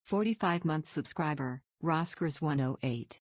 45-month subscriber, Roskers108.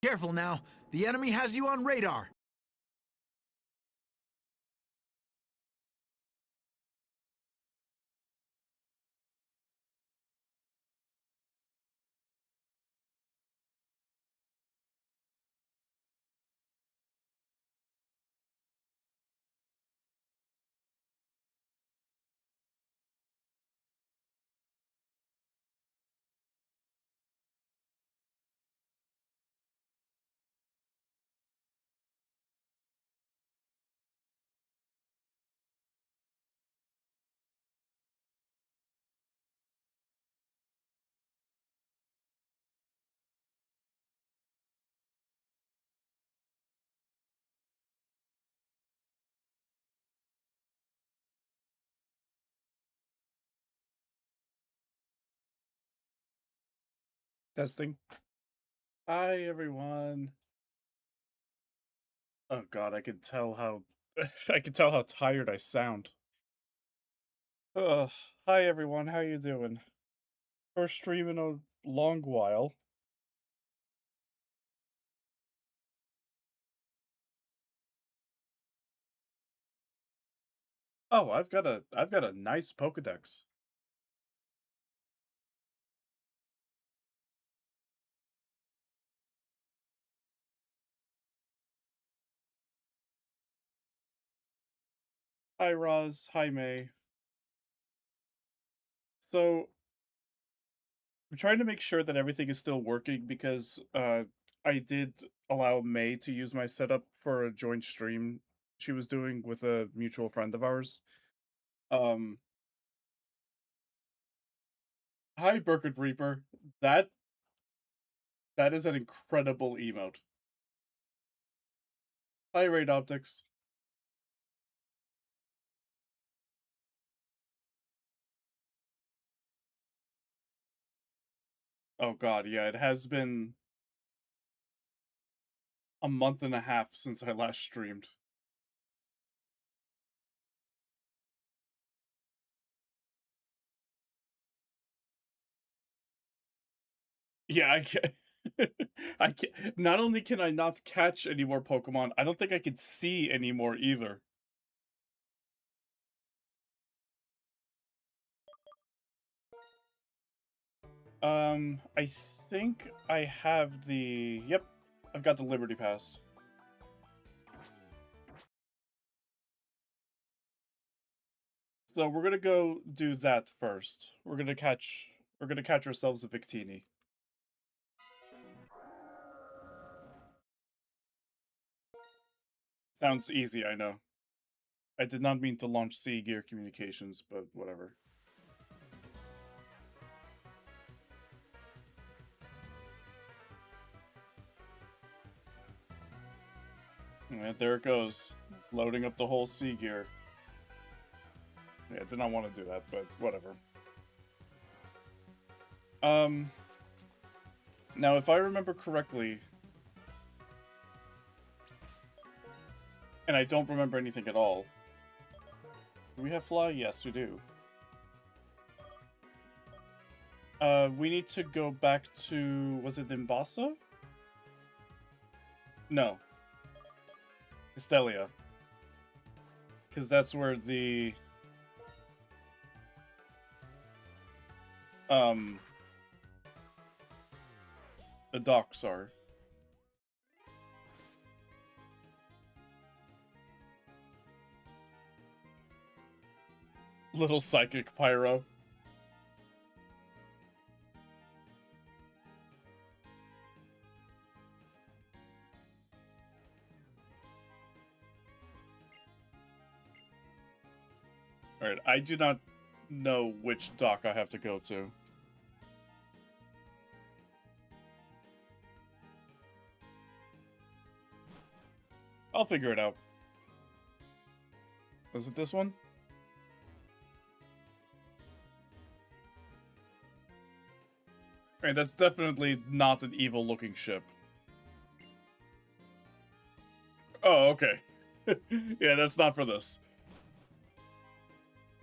Careful now. The enemy has you on radar. Testing. Hi, everyone. Oh god, I can tell how I can tell how tired I sound. Ugh. Hi, everyone. How you doing? First stream in a long while. Oh, I've got a nice Pokedex. Hi, Roz. Hi, May. So, I'm trying to make sure that everything is still working because I did allow May to use my setup for a joint stream she was doing with a mutual friend of ours. Um Hi, Burkett Reaper. That is an incredible emote. Hi, Raid Optics. Oh god, yeah, it has been a month and a half since I last streamed. Yeah, I can't. I can't. Not only can I not catch any more Pokemon, I don't think I can see anymore either. I think I have the. Yep, I've got the Liberty Pass. So we're gonna go do that first. We're gonna catch ourselves a Victini. Sounds easy, I know. I did not mean to launch Sea Gear Communications, but whatever. And there it goes. Loading up the whole Sea Gear. Yeah, I did not want to do that, but whatever. Now if I remember correctly, and I don't remember anything at all. Do we have Fly? Yes, we do. We need to go back to... Was it Nimbasa? No. Castelia. Because that's where the... The docks are. Little psychic pyro. Alright, I do not know which dock I have to go to. I'll figure it out. Is it this one? Alright, that's definitely not an evil-looking ship. Oh, okay. Yeah, that's not for this.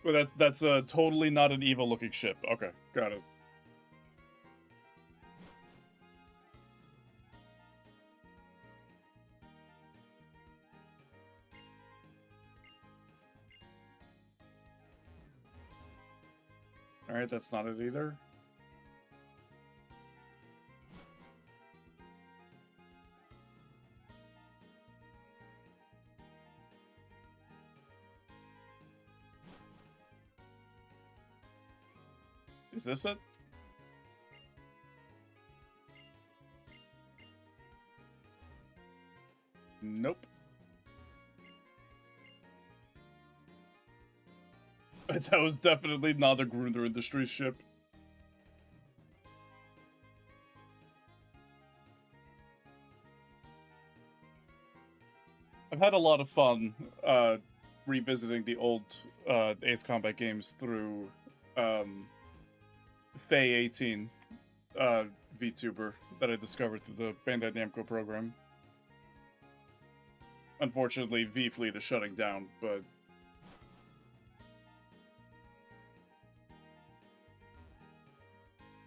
But that's totally not an evil-looking ship. Okay, got it. Alright, that's not it either. Is this it? Nope. That was definitely not a Gruner Industries ship. I've had a lot of fun revisiting the old Ace Combat games through Faye 18 VTuber that I discovered through the Bandai Namco program. Unfortunately, V-Fleet is shutting down, but...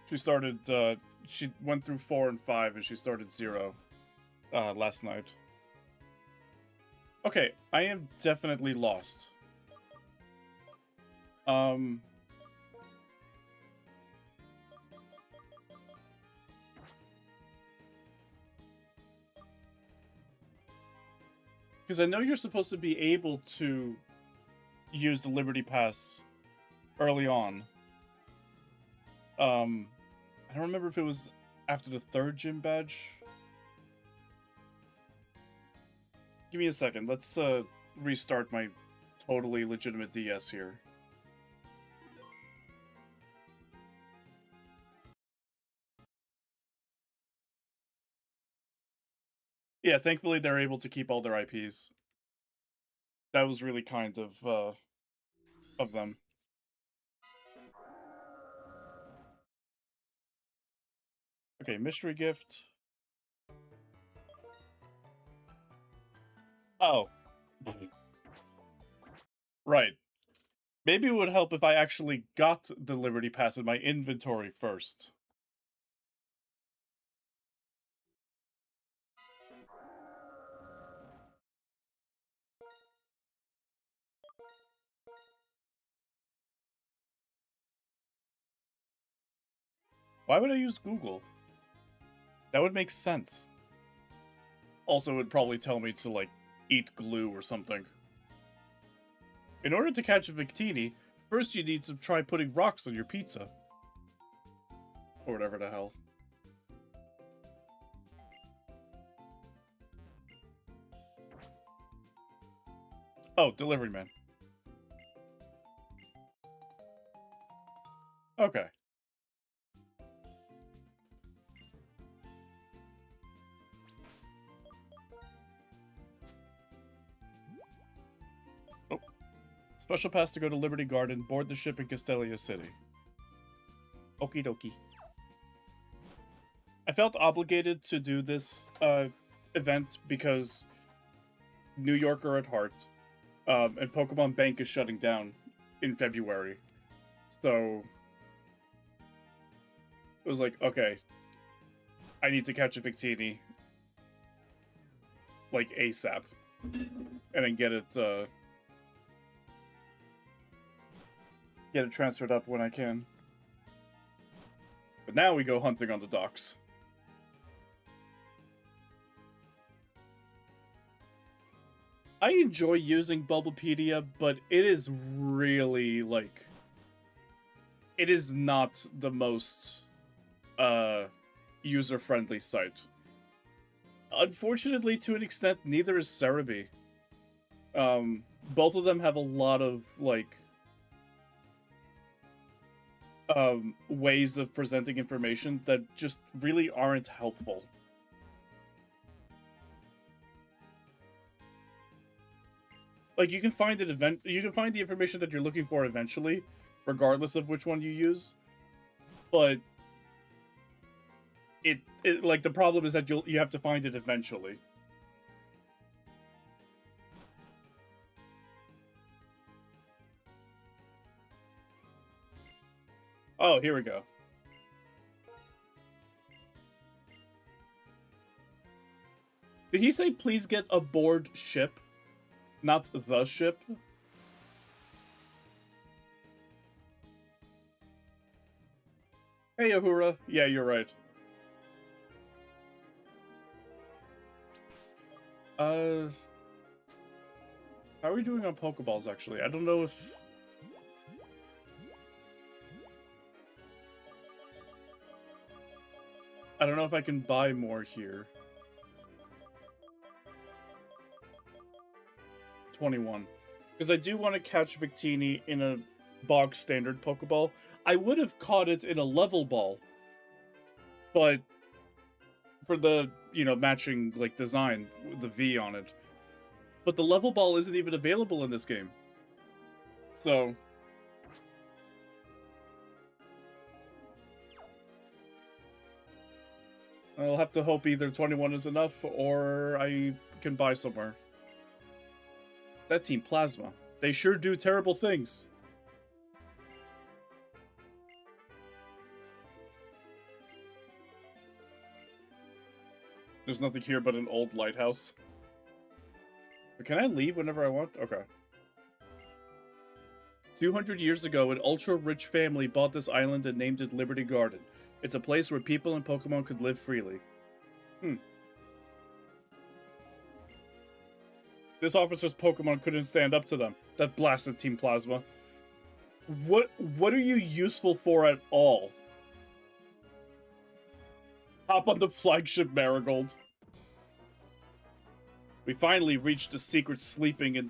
She started, she went through 4 and 5, and she started 0 last night. Okay, I am definitely lost. Because I know you're supposed to be able to use the Liberty Pass early on. I don't remember if it was after the 3rd gym badge. Give me a second. Let's restart my totally legitimate DS here. Yeah, thankfully they're able to keep all their IPs. That was really kind of them. Okay, mystery gift. Oh. Right. Maybe it would help if I actually got the Liberty Pass in my inventory first. Why would I use Google? That would make sense. Also, it would probably tell me to, like, eat glue or something. In order to catch a Victini, first you need to try putting rocks on your pizza. Or whatever the hell. Oh, delivery man. Okay. Oh. Special pass to go to Liberty Garden, board the ship in Castelia City. Okie dokie. I felt obligated to do this event because New Yorker at heart, and Pokemon Bank is shutting down in February. So It was like, okay, I need to catch a Victini, like, ASAP. And then get it transferred up when I can. But now we go hunting on the docks. I enjoy using Bulbapedia, but it is really, like... It is not the most user-friendly site. Unfortunately, to an extent, neither is Cerebi. Both of them have a lot of, like, ways of presenting information that just really aren't helpful. Like, you can find it you can find the information that you're looking for eventually, regardless of which one you use. But it like, the problem is that you have to find it eventually. Oh, here we go. Did he say please get aboard ship? Not the ship? Hey, Ahura. Yeah, you're right. How are we doing on Pokeballs, actually? I don't know if... I don't know if I can buy more here. 21. Because I do want to catch Victini in a bog standard Pokeball. I would have caught it in a level ball. But for the, you know, matching, like, design, the V on it. But the level ball isn't even available in this game. So... I'll have to hope either 21 is enough, or I can buy somewhere. That Team Plasma. They sure do terrible things. There's nothing here but an old lighthouse. But can I leave whenever I want? Okay. 200 years ago, an ultra-rich family bought this island and named it Liberty Garden. It's a place where people and Pokemon could live freely. This officer's Pokemon couldn't stand up to them. That blasted Team Plasma. What are you useful for at all? Hop on the flagship Marigold. We finally reached a secret sleeping in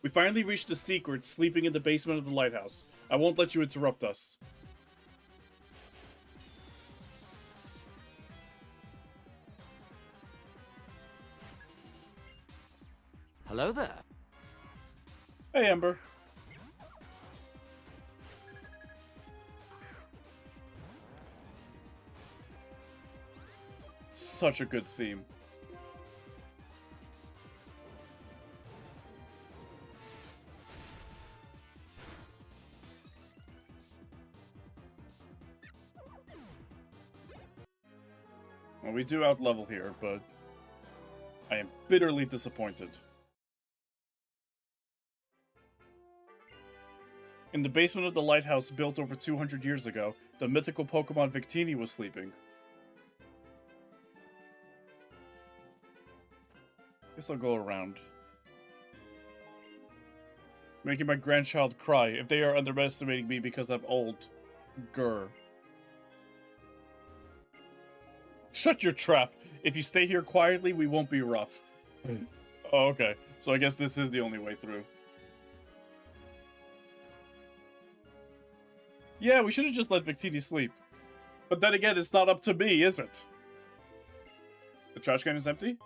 the basement of the lighthouse. I won't let you interrupt us. Hello there. Hey, Ember. Such a good theme. Well, we do out-level here, but I am bitterly disappointed. In the basement of the lighthouse built over 200 years ago, the mythical Pokemon Victini was sleeping. Guess I'll go around. Making my grandchild cry if they are underestimating me because I'm old. Grr. Shut your trap! If you stay here quietly, we won't be rough. Oh, okay. So I guess this is the only way through. Yeah, we should have just let Victini sleep. But then again, it's not up to me, is it? The trash can is empty?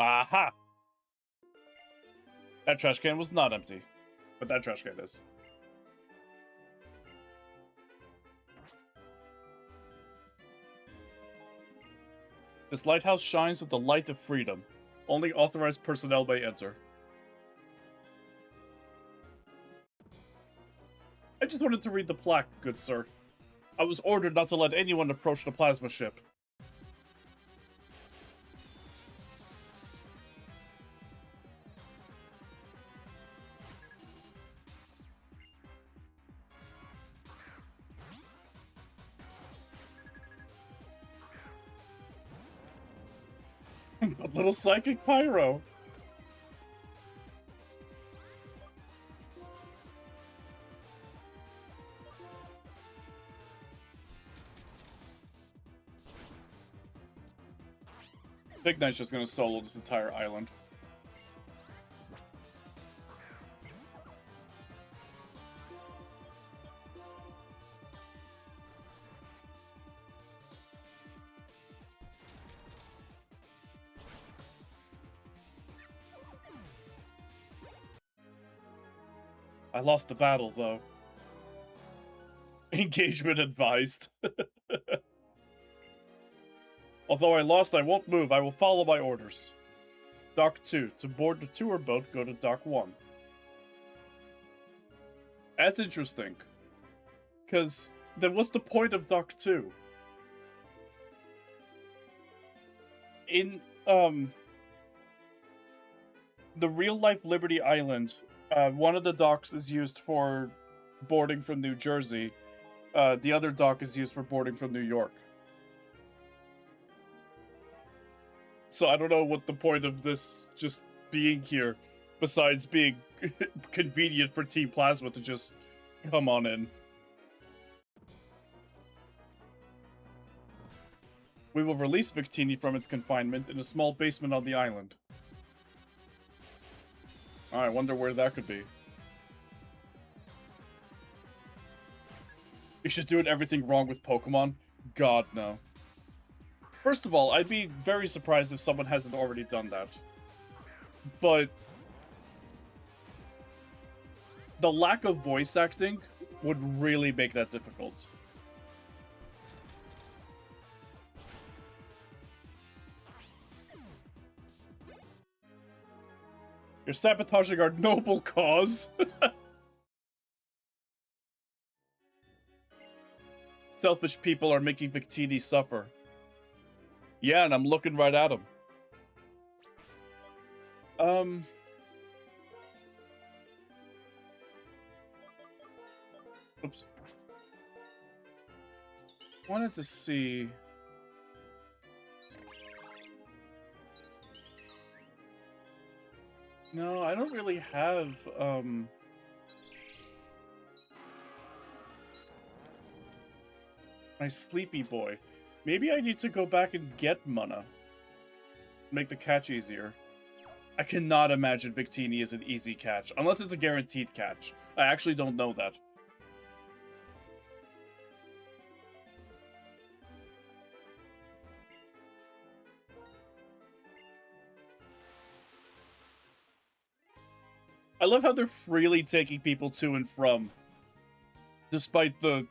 Aha! That trash can was not empty. But that trash can is. This lighthouse shines with the light of freedom. Only authorized personnel may enter. I just wanted to read the plaque, good sir. I was ordered not to let anyone approach the plasma ship. But little psychic pyro. Big Knight's just gonna solo this entire island. I lost the battle, though. Engagement advised. Although I lost, I won't move. I will follow my orders. Dock 2. To board the tour boat, go to Dock 1. That's interesting. Because then what's the point of Dock 2? In, the real-life Liberty Island, one of the docks is used for boarding from New Jersey. The other dock is used for boarding from New York. So I don't know what the point of this just being here, besides being convenient for Team Plasma to just come on in. We will release Victini from its confinement in a small basement on the island. I wonder where that could be. You should doing everything wrong with Pokemon? God, no. First of all, I'd be very surprised if someone hasn't already done that. But the lack of voice acting would really make that difficult. You're sabotaging our noble cause. Selfish people are making Victini suffer. Yeah, and I'm looking right at him. Oops. Wanted to see... No, I don't really have, my sleepy boy. Maybe I need to go back and get Mana. Make the catch easier. I cannot imagine Victini is an easy catch, unless it's a guaranteed catch. I actually don't know that. I love how they're freely taking people to and from, despite the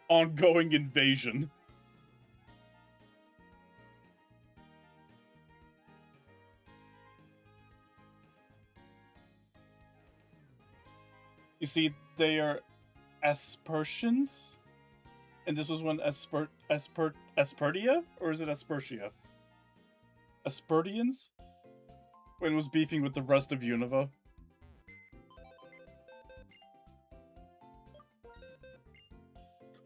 ongoing invasion. You see, they are Aspertians? And this was when Aspertia? Or is it Aspertia? Aspertians? When it was beefing with the rest of Unova?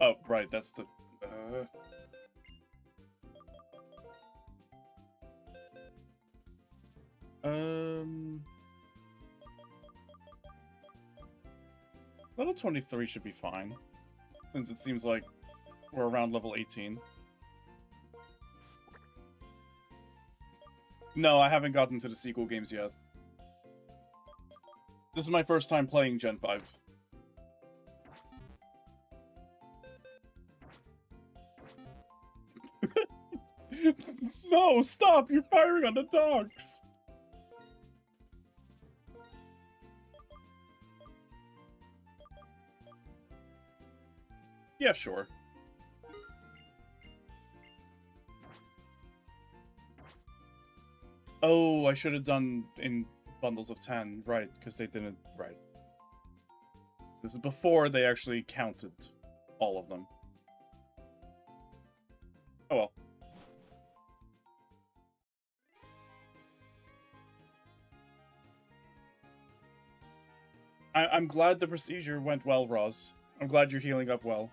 Oh, right, that's the... Level 23 should be fine, since it seems like we're around level 18. No, I haven't gotten to the sequel games yet. This is my first time playing Gen 5. No, stop! You're firing on the dogs! Yeah, sure. Oh, I should have done in bundles of 10, right, because they didn't, right. This is before they actually counted all of them. Oh well. I'm glad the procedure went well, Roz. I'm glad you're healing up well.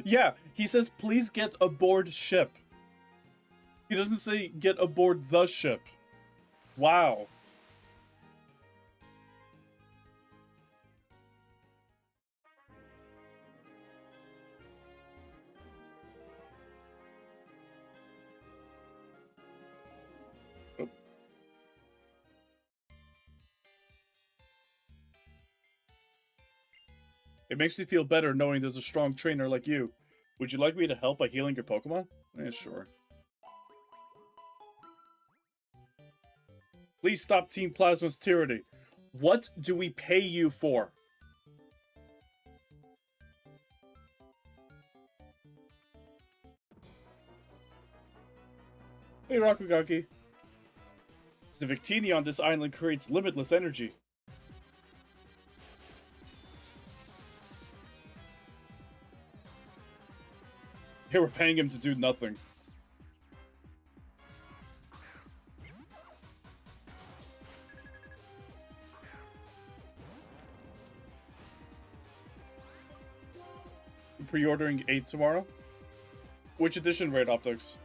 Yeah, he says, please get aboard ship. He doesn't say, get aboard the ship. Wow. Oh. It makes me feel better knowing there's a strong trainer like you. Would you like me to help by healing your Pokemon? Yeah, sure. Please stop Team Plasma's tyranny. What do we pay you for? Hey, Rakugaki. The Victini on this island creates limitless energy. Here we're paying him to do nothing. Pre-ordering 8 tomorrow? Which edition, Raid Optics?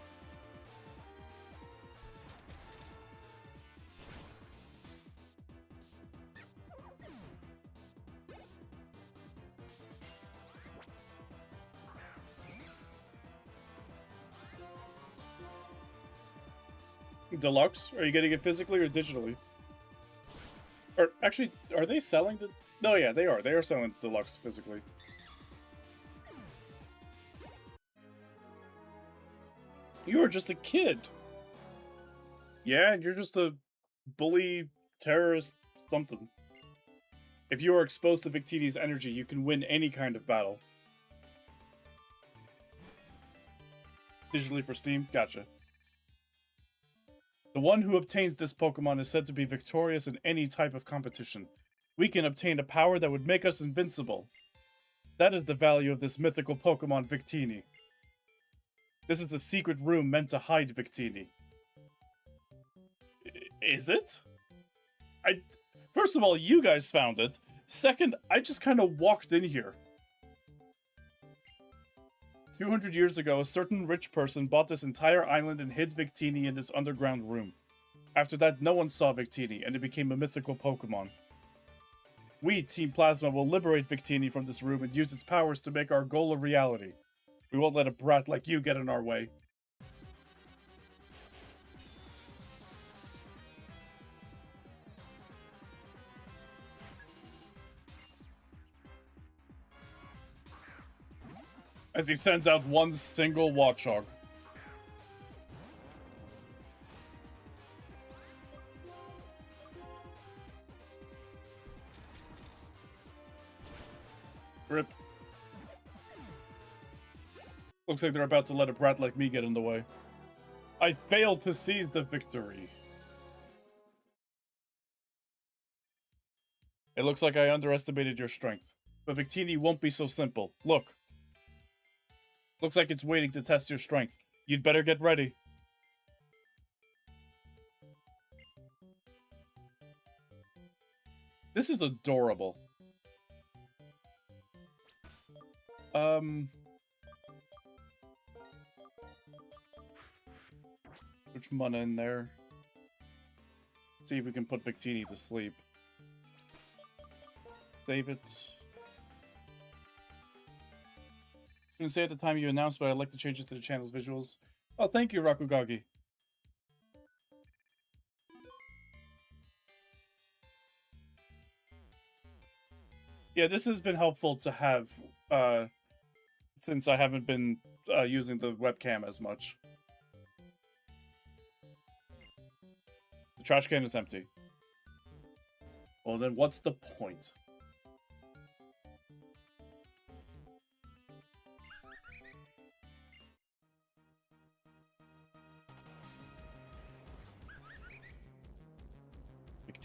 Deluxe? Are you getting it physically or digitally? Or actually, are they selling the... No, yeah, they are. They are selling Deluxe physically. You are just a kid. Yeah, you're just a bully, terrorist, something. If you are exposed to Victini's energy, you can win any kind of battle. Digitally for Steam? Gotcha. The one who obtains this Pokemon is said to be victorious in any type of competition. We can obtain a power that would make us invincible. That is the value of this mythical Pokemon Victini. This is a secret room meant to hide Victini. Is it? First of all, you guys found it. Second, I just kind of walked in here. 200 years ago, a certain rich person bought this entire island and hid Victini in this underground room. After that, no one saw Victini, and it became a mythical Pokemon. We, Team Plasma, will liberate Victini from this room and use its powers to make our goal a reality. We won't let a brat like you get in our way. As he sends out one single Watchog. Rip. Looks like they're about to let a brat like me get in the way. I failed to seize the victory. It looks like I underestimated your strength. But Victini won't be so simple. Look. Looks like it's waiting to test your strength. You'd better get ready. This is adorable. Which mana in there? Let's see if we can put Victini to sleep. Save it. I didn't say at the time you announced, but I'd like the changes to the channel's visuals. Oh, thank you, Rakugagi. Yeah, this has been helpful to have, since I haven't been using the webcam as much. The trash can is empty. Well, then what's the point?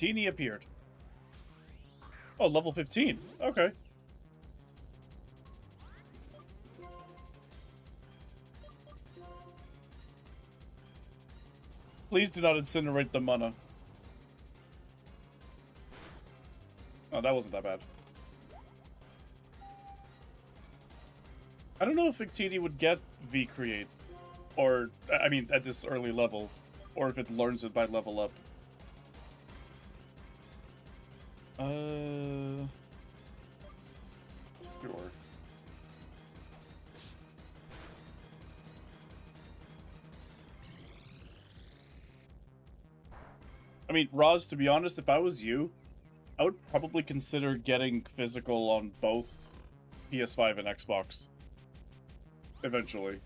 Victini appeared. Oh, level 15. Okay. Please do not incinerate the mana. Oh, that wasn't that bad. I don't know if Victini would get V-Create. Or, I mean, at this early level. Or if it learns it by level up. Sure. I mean, Roz, to be honest, if I was you, I would probably consider getting physical on both PS5 and Xbox. Eventually.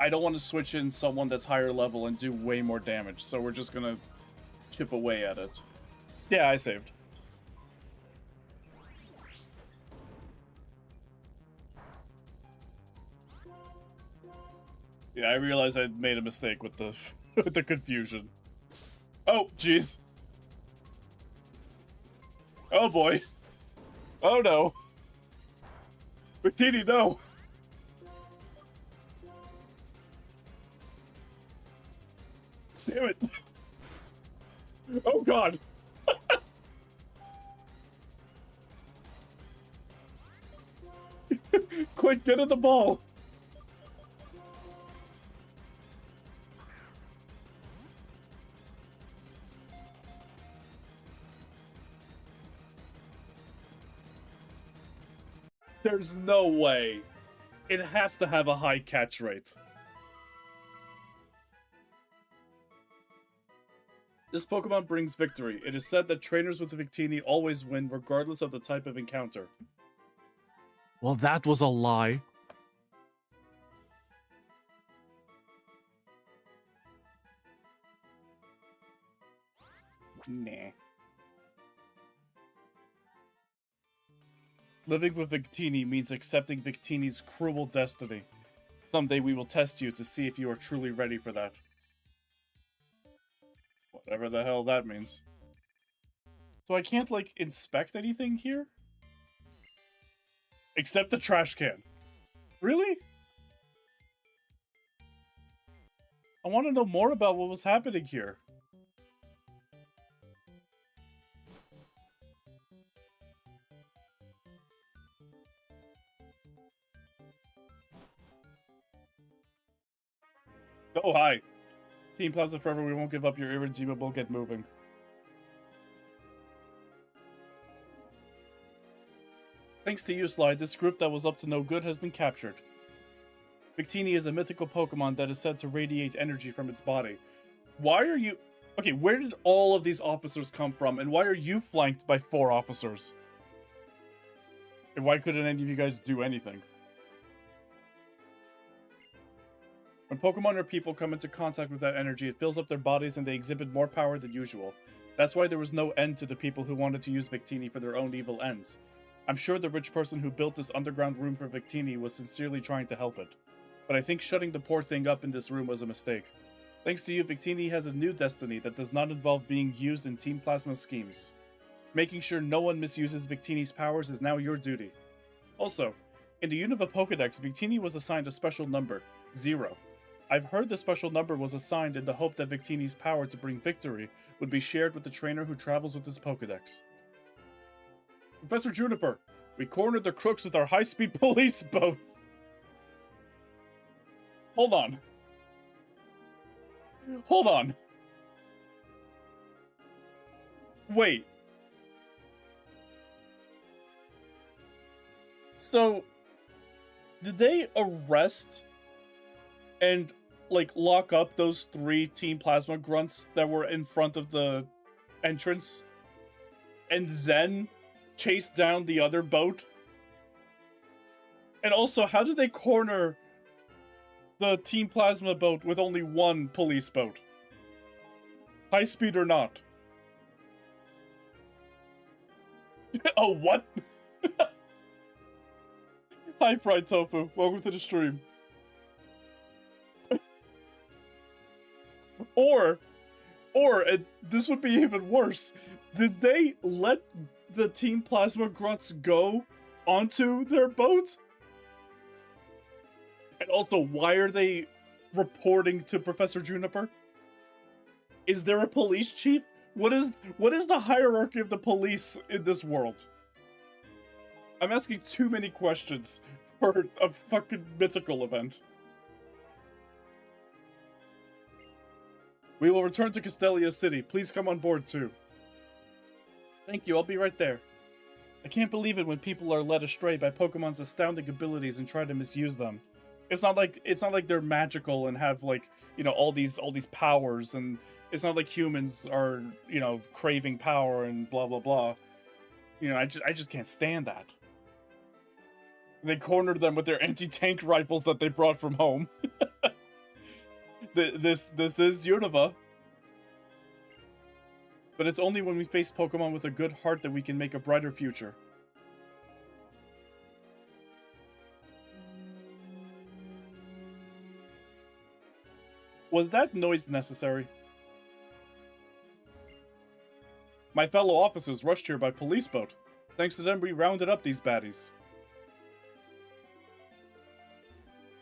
I don't want to switch in someone that's higher level and do way more damage, so we're just gonna chip away at it. Yeah, I saved. Yeah, I realized I made a mistake with the with the confusion. Oh, jeez. Oh boy. Oh no. Victini, no. Damn it. Oh god. Quick, get in the ball. There's no way. It has to have a high catch rate. This Pokemon brings victory. It is said that trainers with Victini always win regardless of the type of encounter. Well, that was a lie. Nah. Living with Victini means accepting Victini's cruel destiny. Someday we will test you to see if you are truly ready for that. Whatever the hell that means. So I can't, like, inspect anything here? Except the trash can. Really? I want to know more about what was happening here. Oh, hi. Team Plaza Forever, we won't give up. Your irredeemable. Get moving. Thanks to you, Slide, this group that was up to no good has been captured. Victini is a mythical Pokemon that is said to radiate energy from its body. Why are you... Okay, where did all of these officers come from, and why are you flanked by 4 officers? And why couldn't any of you guys do anything? When Pokemon or people come into contact with that energy, it fills up their bodies and they exhibit more power than usual. That's why there was no end to the people who wanted to use Victini for their own evil ends. I'm sure the rich person who built this underground room for Victini was sincerely trying to help it. But I think shutting the poor thing up in this room was a mistake. Thanks to you, Victini has a new destiny that does not involve being used in Team Plasma's schemes. Making sure no one misuses Victini's powers is now your duty. Also, in the Unova Pokedex, Victini was assigned a special number, 0. I've heard the special number was assigned in the hope that Victini's power to bring victory would be shared with the trainer who travels with his Pokedex. Professor Juniper, we cornered the crooks with our high-speed police boat. Hold on. Hold on. Wait. So, did they arrest and, like, lock up those 3 Team Plasma grunts that were in front of the entrance? And then chase down the other boat? And also, how did they corner the Team Plasma boat with only one police boat. High speed or not. Oh, what? Hi, Fried Tofu. Welcome to the stream. Or, this would be even worse. Did they let the Team Plasma grunts go onto their boat? And also, why are they reporting to Professor Juniper? Is there a police chief? What is the hierarchy of the police in this world? I'm asking too many questions for a fucking mythical event. We will return to Castelia City. Please come on board too. Thank you, I'll be right there. I can't believe it when people are led astray by Pokemon's astounding abilities and try to misuse them. It's not like they're magical and have, like, you know, all these powers, and it's not like humans are, you know, craving power and blah blah blah. You know, I just can't stand that. They cornered them with their anti-tank rifles that they brought from home. This is Unova. But it's only when we face Pokemon with a good heart that we can make a brighter future. Was that noise necessary? My fellow officers rushed here by police boat. Thanks to them, we rounded up these baddies.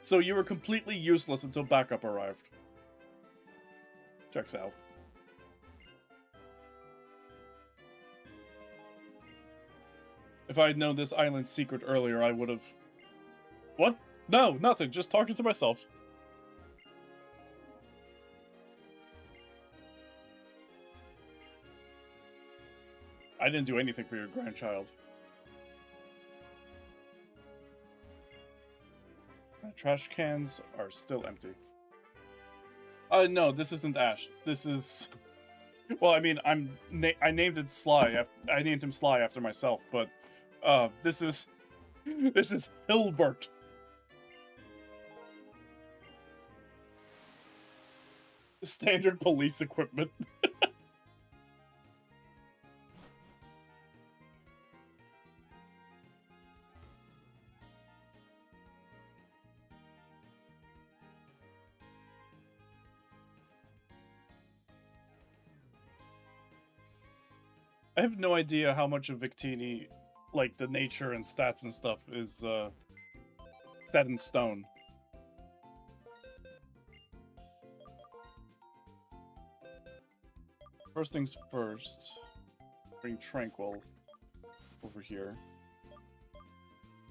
So you were completely useless until backup arrived. Checks out. If I had known this island's secret earlier, I would have... What? No, nothing. Just talking to myself. I didn't do anything for your grandchild. My trash cans are still empty. No, this isn't Ash. This is... Well, I mean, I named it Sly. I named him Sly after myself, but this is Hilbert. Standard police equipment. I have no idea how much of Victini, like, the nature and stats and stuff is, set in stone. First things first, bring Tranquil over here.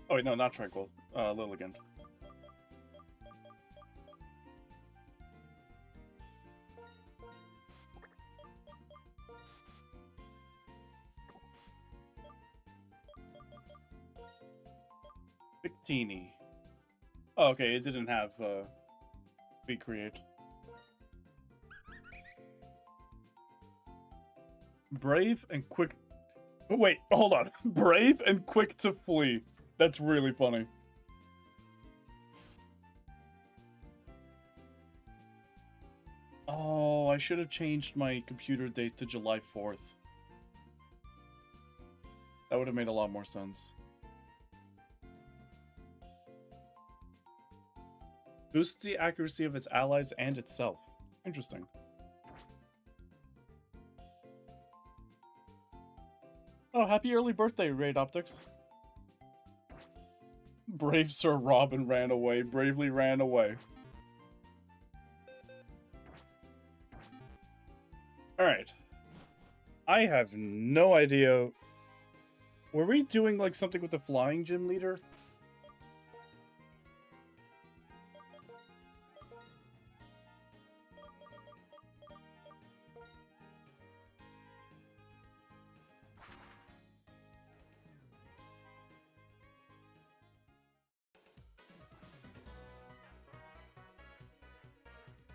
Oh wait, no, not Tranquil, Lilligant. Victini. Oh, okay, it didn't have, recreate. Brave and quick... Oh, wait, hold on. Brave and quick to flee. That's really funny. Oh, I should have changed my computer date to July 4th. That would have made a lot more sense. Boosts the accuracy of its allies and itself. Interesting. Oh, happy early birthday, Raid Optics. Brave Sir Robin ran away. Bravely ran away. Alright. I have no idea. Were we doing, like, something with the flying gym leader?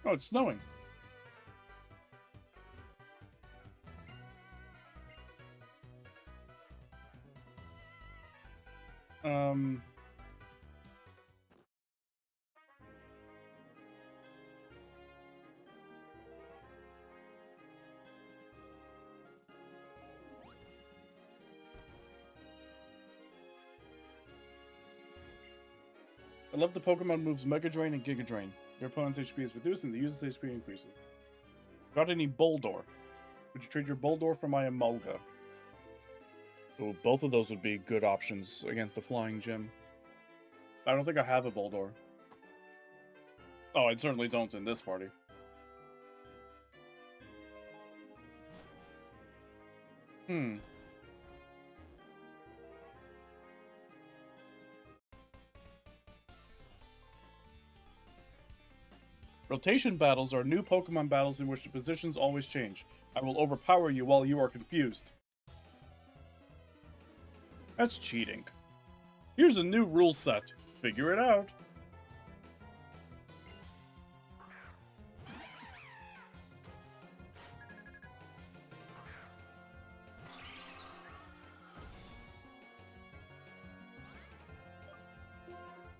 Oh, it's snowing. I love the Pokemon moves Mega Drain and Giga Drain. Your opponent's HP is reduced and the user's HP increases. Got any Boldor? Would you trade your Boldor for my Emolga? Oh, both of those would be good options against the Flying Gym. I don't think I have a Boldor. Oh, I certainly don't in this party. Rotation battles are new Pokemon battles in which the positions always change. I will overpower you while you are confused. That's cheating. Here's a new rule set. Figure it out.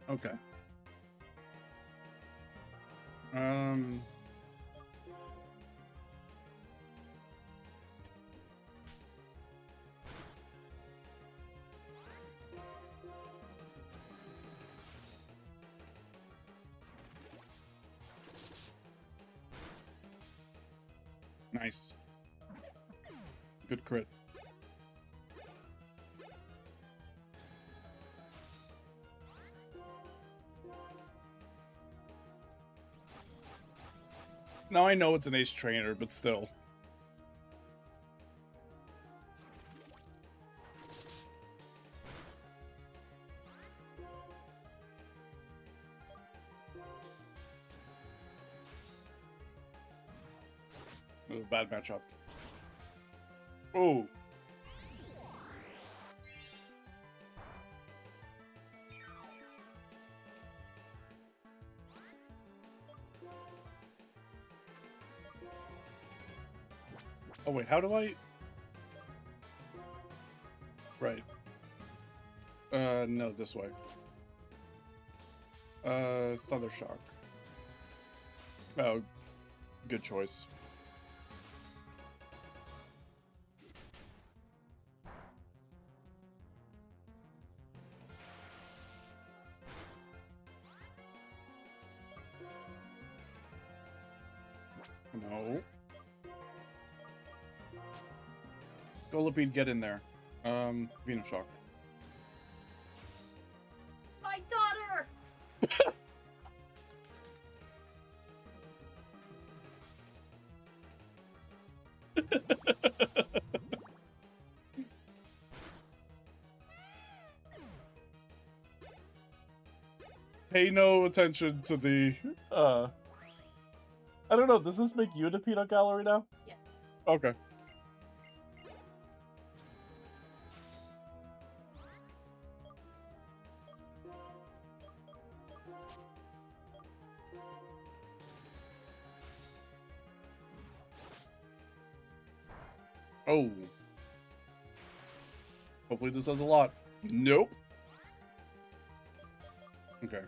Okay. Nice. Good crit. Now I know it's an ace trainer, but still. It was a bad matchup. Oh. Oh wait, how do I? Right. No, this way. Thunder Shock. Oh, good choice. No. Scolipede, get in there. Venoshock. My daughter! Pay no attention to the, I don't know, does this make you the peanut gallery now? Yes. Okay. Oh. Hopefully this does a lot. Nope. Okay.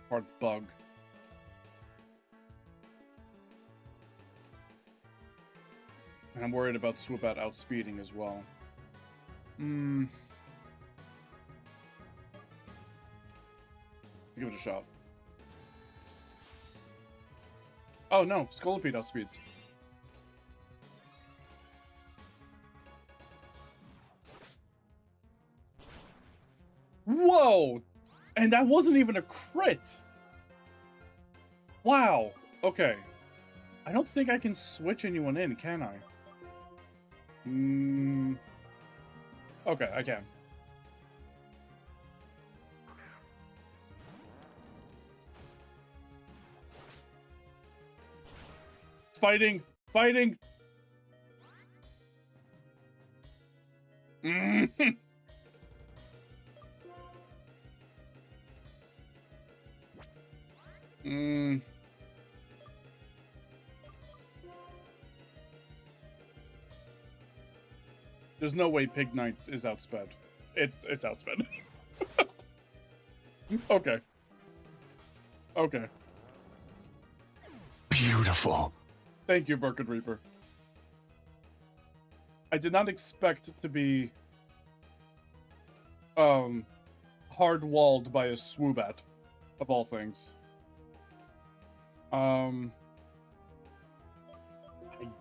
Hard bug. And I'm worried about swoop out outspeeding as well. Give it a shot. Oh no, Scolipede outspeeds. Whoa! And that wasn't even a crit! Wow. Okay. I don't think I can switch anyone in, can I? Okay, I can. Fighting! Fighting! There's no way Pig Knight is outsped. It's outsped. Okay. Okay. Beautiful. Thank you, Burkett Reaper. I did not expect to be hard-walled by a Swoobat, of all things. I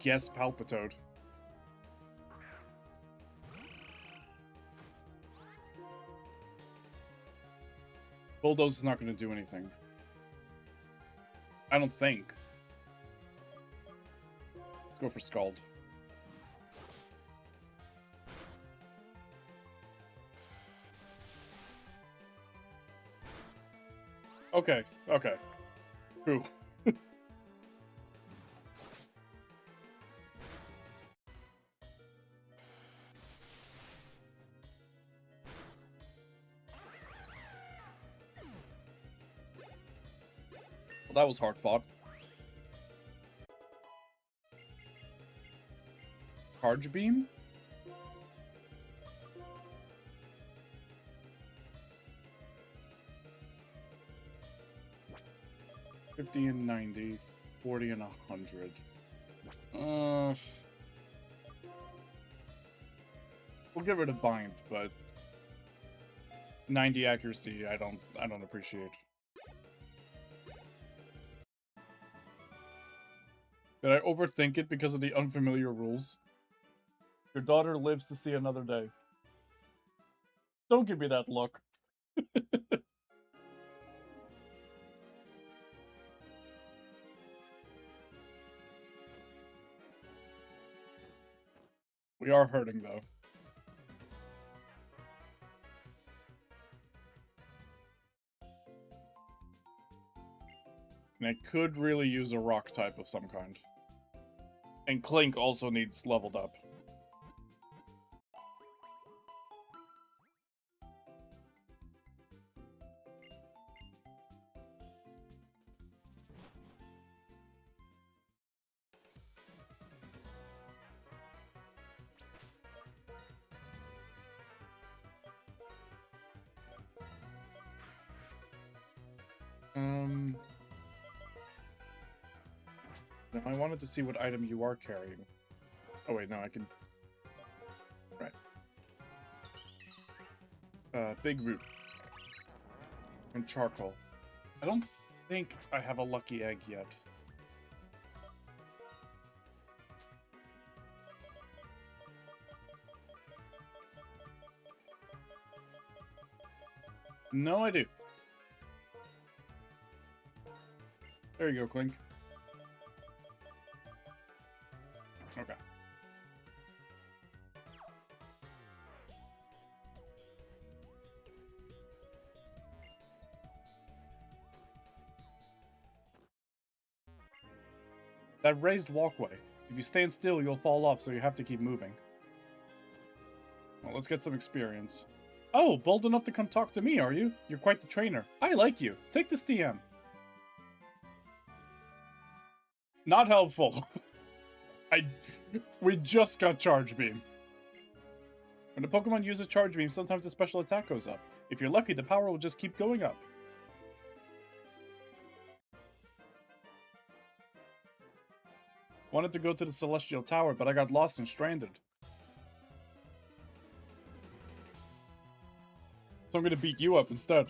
guess Palpitoad. Bulldoze is not going to do anything. I don't think. Let's go for Scald. Okay, okay. Ooh. Well, that was hard fought. Charge Beam? $50 and $90, $40 and $100. We'll get rid of Bind, but 90 accuracy I don't appreciate. Did I overthink it because of the unfamiliar rules? Your daughter lives to see another day. Don't give me that look. We are hurting, though. And I could really use a rock type of some kind. And Clink also needs leveled up. Now I wanted to see what item you are carrying. Oh wait, no, I can... Right. Big Root. And Charcoal. I don't think I have a Lucky Egg yet. No, I do. There you go, Clink. Okay. That raised walkway. If you stand still, you'll fall off, so you have to keep moving. Well, let's get some experience. Oh, bold enough to come talk to me, are you? You're quite the trainer. I like you. Take this TM. Not helpful. We just got Charge Beam. When a Pokemon uses Charge Beam, sometimes the special attack goes up. If you're lucky, the power will just keep going up. Wanted to go to the Celestial Tower, but I got lost and stranded. So I'm gonna beat you up instead.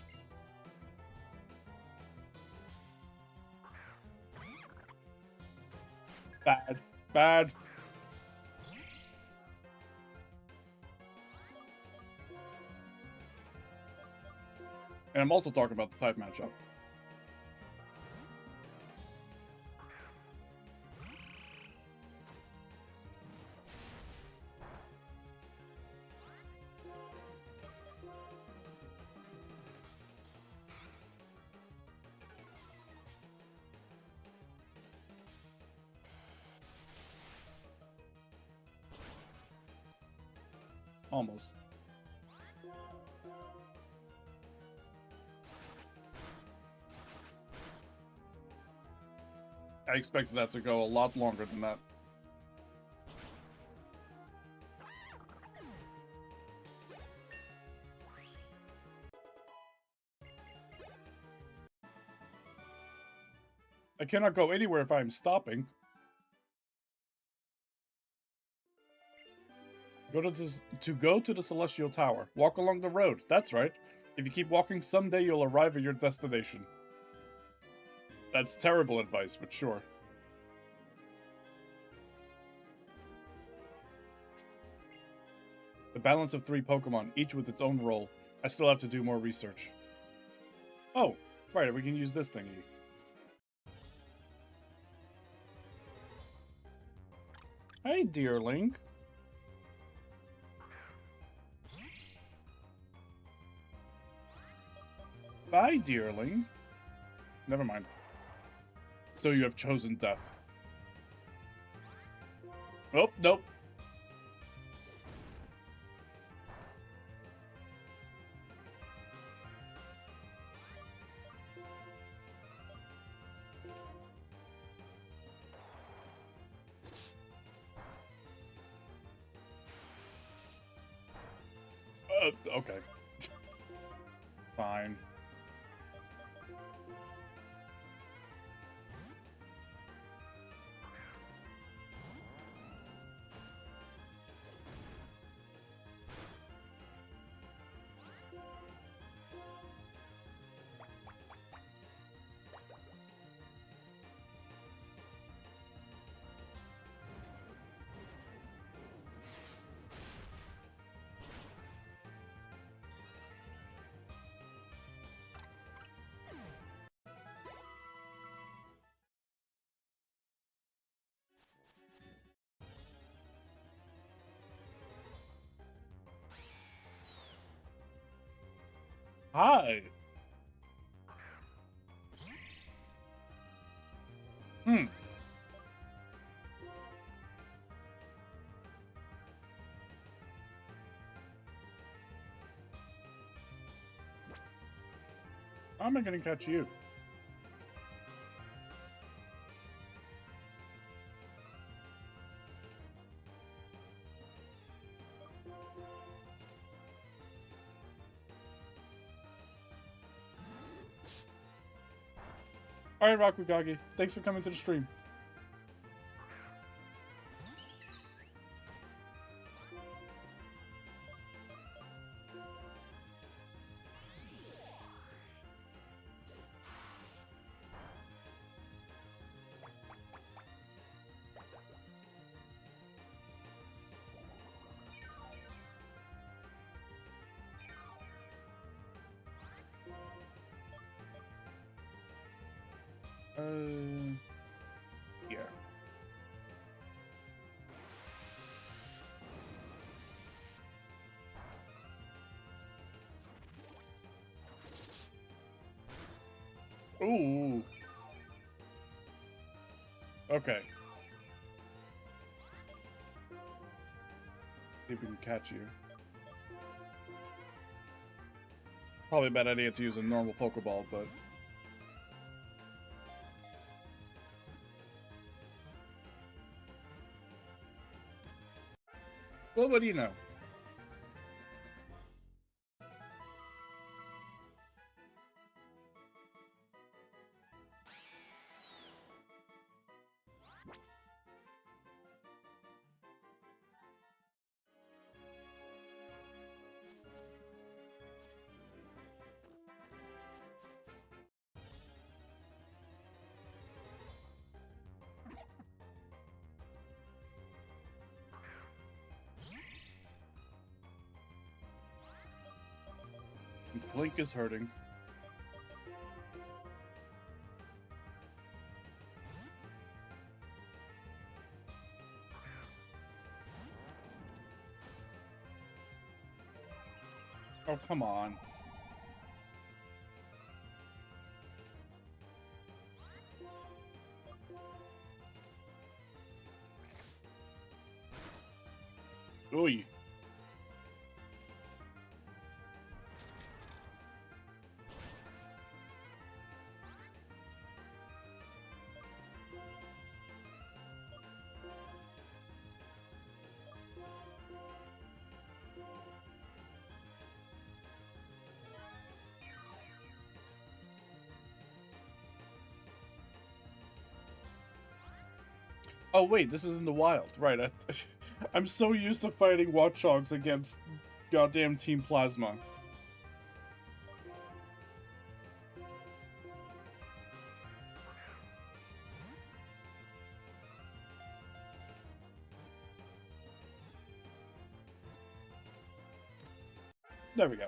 Bad. Bad. And I'm also talking about the type matchup. Almost. I expected that to go a lot longer than that. I cannot go anywhere if I am stopping. Go to the Celestial Tower. Walk along the road. That's right. If you keep walking, someday you'll arrive at your destination. That's terrible advice, but sure. The balance of 3 Pokemon, each with its own role. I still have to do more research. Oh, right, we can use this thingy. Hey, dearling. Bye, dearling. Never mind. So you have chosen death. Oh, nope. Okay. Fine. Hi. How am I gonna catch you? Alright, Rakugagi. Thanks for coming to the stream. Yeah. Ooh. Okay. See if we can catch you. Probably a bad idea to use a normal Pokeball, but... well, what do you know? Blink is hurting. Oh, come on. Ooh. Oh wait, this is in the wild, right? I'm so used to fighting Watchdogs against goddamn Team Plasma. There we go.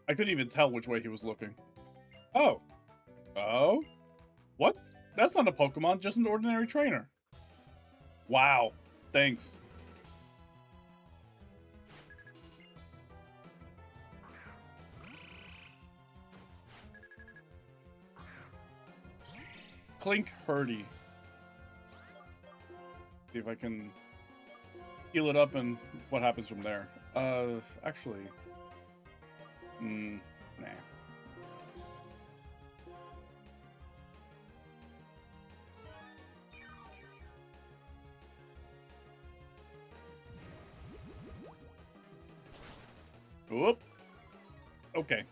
I couldn't even tell which way he was looking. Oh. Oh? What? That's not a Pokemon, just an ordinary trainer. Wow. Thanks. Clink Hurdy. See if I can heal it up and what happens from there. Actually... nah. Whoop. Okay.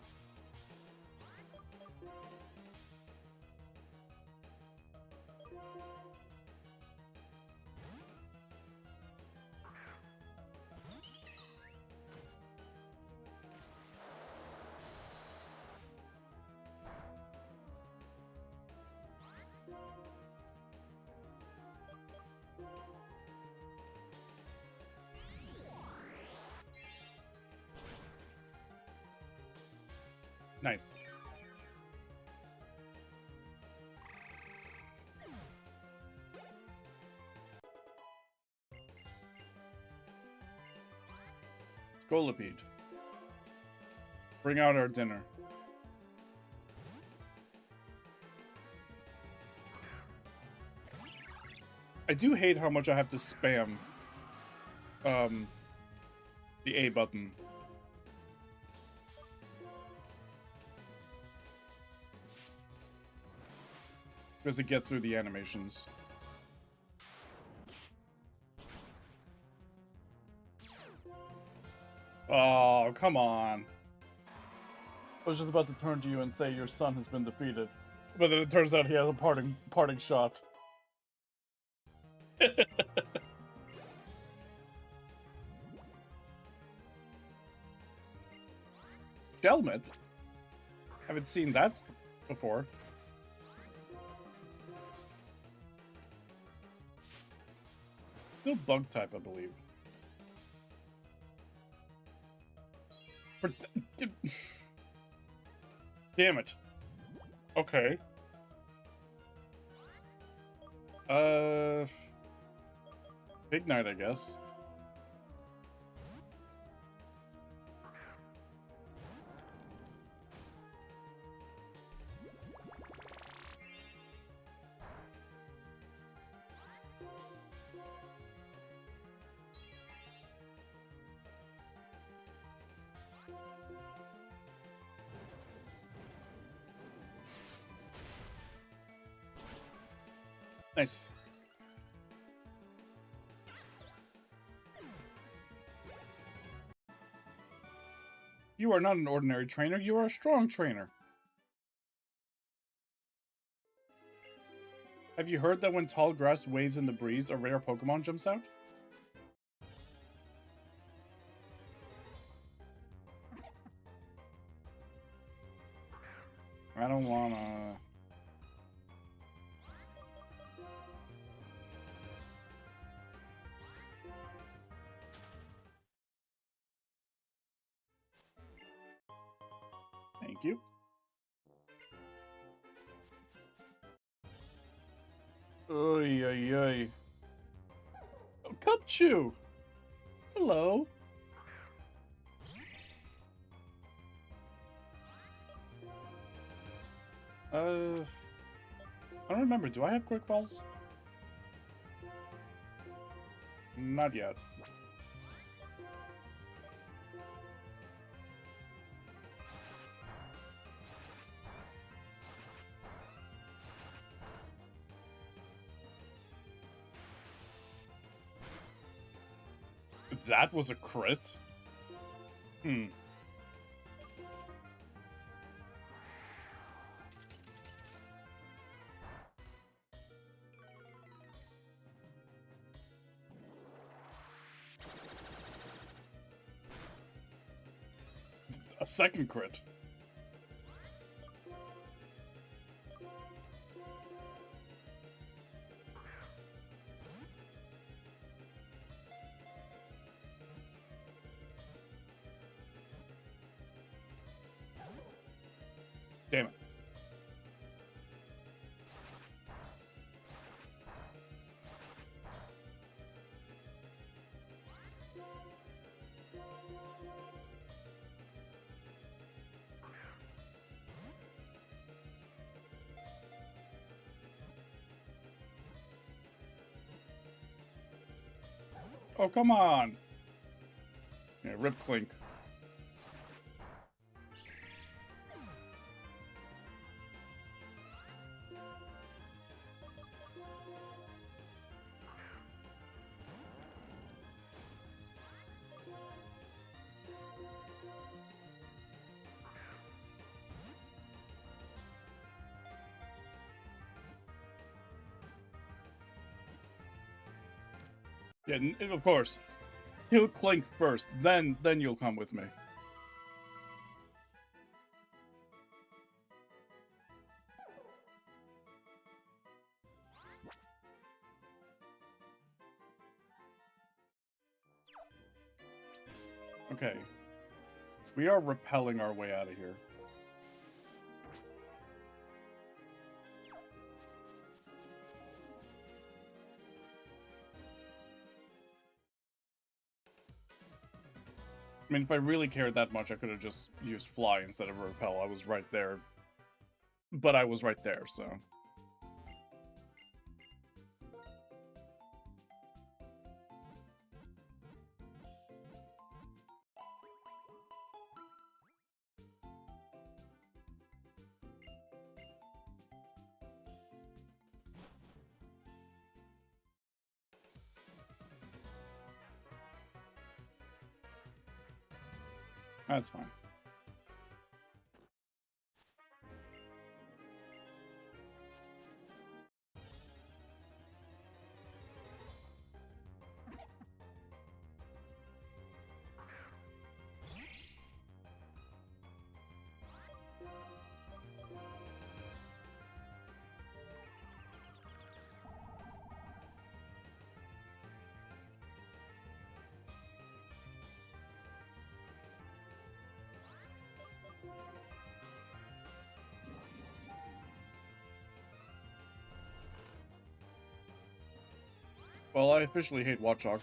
Nice. Scolipede. Bring out our dinner. I do hate how much I have to spam the A button. Because to get through the animations. Oh, come on. I was just about to turn to you and say your son has been defeated. But then it turns out he has a parting shot. Shelmet? Haven't seen that before. Still bug type, I believe. Damn it. Okay. Big Night, I guess. Nice. You are not an ordinary trainer, you are a strong trainer. Have you heard that when tall grass waves in the breeze, a rare Pokemon jumps out? I don't wanna... Thank you. Oy, oy, oy. Oh, Cupchew! Hello. I don't remember. Do I have quick balls? Not yet. That was a crit? Hmm. A second crit. Damn it. Oh, come on. Yeah, rip Clink. Yeah, of course. Kill Clink first, then you'll come with me. Okay. We are repelling our way out of here. I mean, if I really cared that much, I could have just used Fly instead of Repel. I was right there. But I was right there, so... That's fine. Well, I officially hate Watchdog.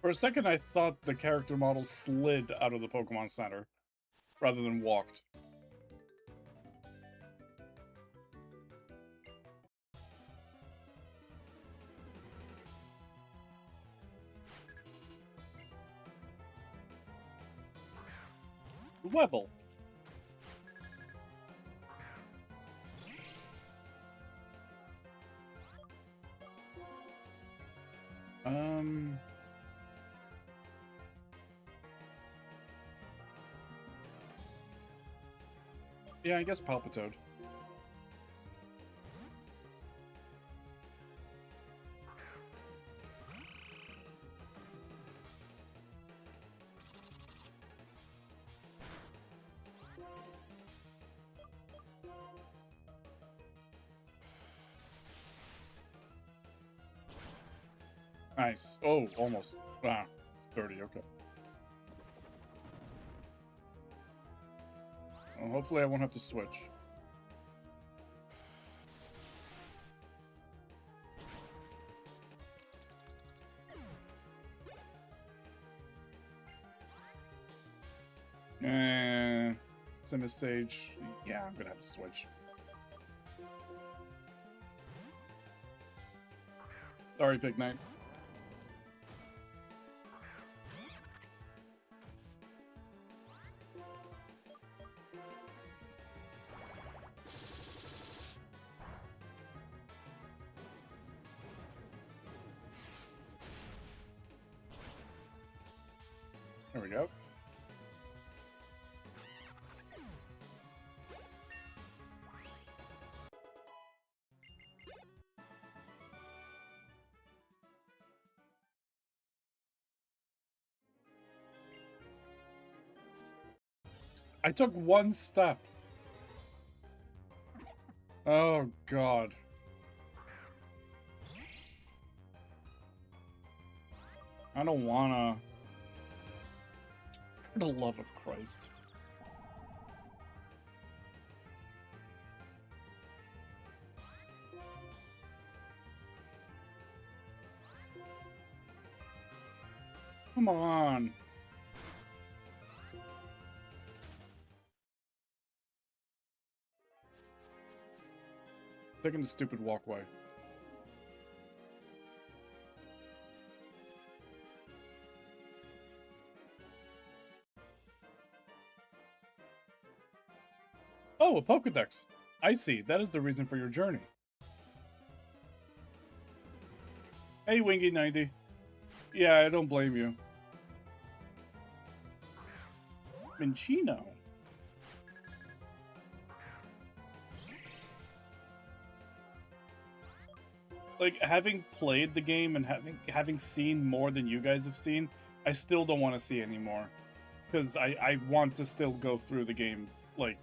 For a second, I thought the character model slid out of the Pokemon Center, rather than walked. Webble. Yeah, I guess Palpitoad. Nice. Oh, almost. Ah, 30, okay. Well, hopefully I won't have to switch. It's in a stage. Yeah, I'm gonna have to switch. Sorry, Big Knight. There we go. I took one step. Oh, God. I don't wanna. For the love of Christ. Come on. Taking the stupid walkway. Oh, a Pokedex. I see. That is the reason for your journey. Hey, Wingy90. Yeah, I don't blame you. Minchino. Like, having played the game and having seen more than you guys have seen, I still don't want to see anymore. Because I want to still go through the game, like,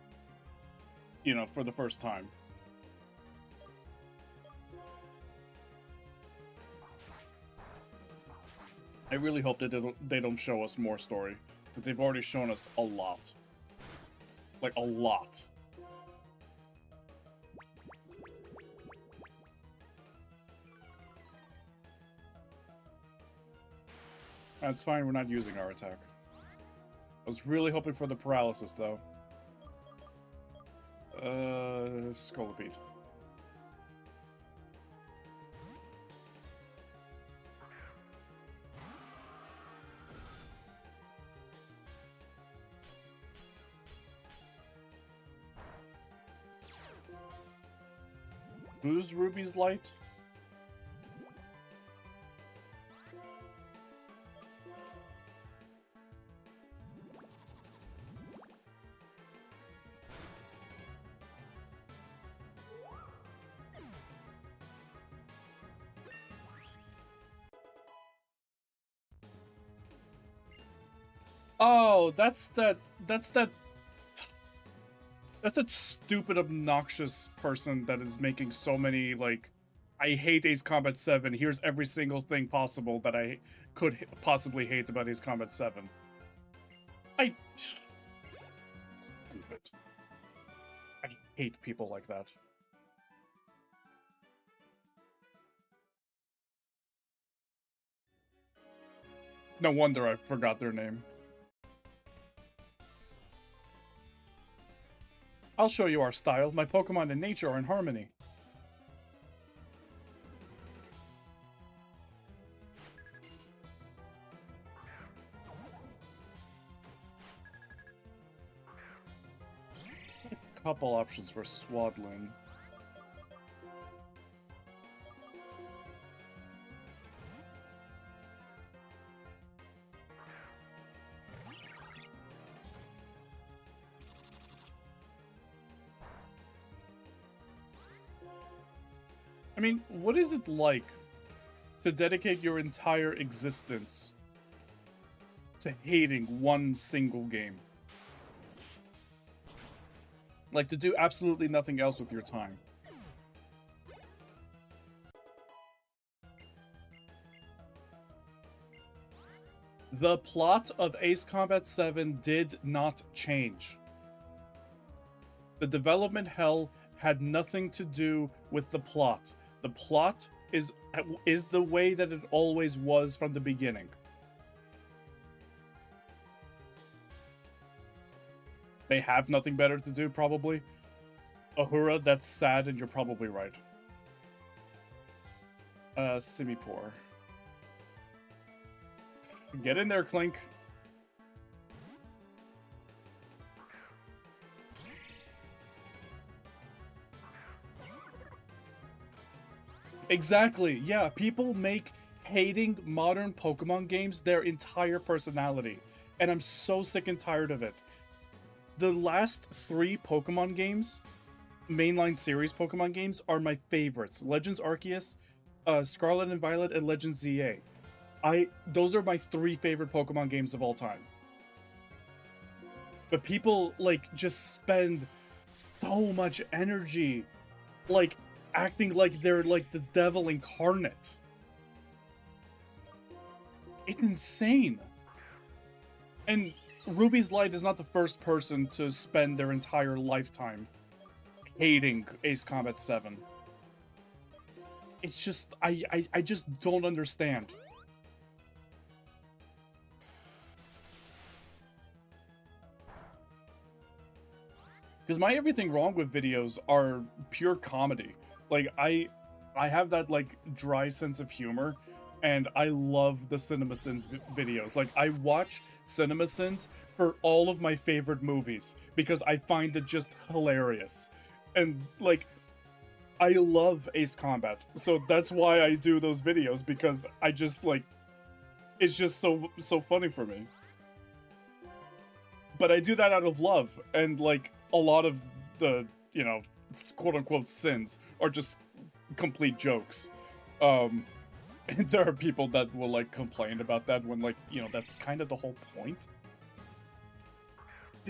you know, for the first time. I really hope that they don't show us more story. But they've already shown us a lot. Like, a lot. That's fine, we're not using our attack. I was really hoping for the paralysis, though. Scolipede. Who's Ruby's light? Oh, that's that stupid, obnoxious person that is making so many, like, I hate Ace Combat 7. Here's every single thing possible that I could possibly hate about Ace Combat 7. Stupid. I hate people like that. No wonder I forgot their name. I'll show you our style. My Pokemon and nature are in harmony. A couple options for Swaddling. I mean, what is it like to dedicate your entire existence to hating one single game? Like, to do absolutely nothing else with your time. The plot of Ace Combat 7 did not change. The development hell had nothing to do with the plot. The plot is the way that it always was from the beginning. they have nothing better to do, probably. Ahura, that's sad, and you're probably right. Simipour. Get in there, Clink. Exactly, yeah, people make hating modern Pokemon games their entire personality, and I'm so sick and tired of it. The last 3 Pokemon games, mainline series Pokemon games, are my favorites. Legends Arceus, Scarlet and Violet, and Legends ZA. Those are my 3 favorite Pokemon games of all time. But people, like, just spend so much energy, like, acting like they're, like, the devil incarnate. It's insane. And Ruby's Light is not the first person to spend their entire lifetime hating Ace Combat 7. It's just, I just don't understand. Because my everything wrong with videos are pure comedy. Like, I have that, like, dry sense of humor, and I love the CinemaSins videos. Like, I watch CinemaSins for all of my favorite movies, because I find it just hilarious. And, like, I love Ace Combat, so that's why I do those videos, because I just, like, it's just so funny for me. But I do that out of love, and, like, a lot of the, you know, quote-unquote sins are just complete jokes. And there are people that will, like, complain about that when, like, you know, that's kind of the whole point.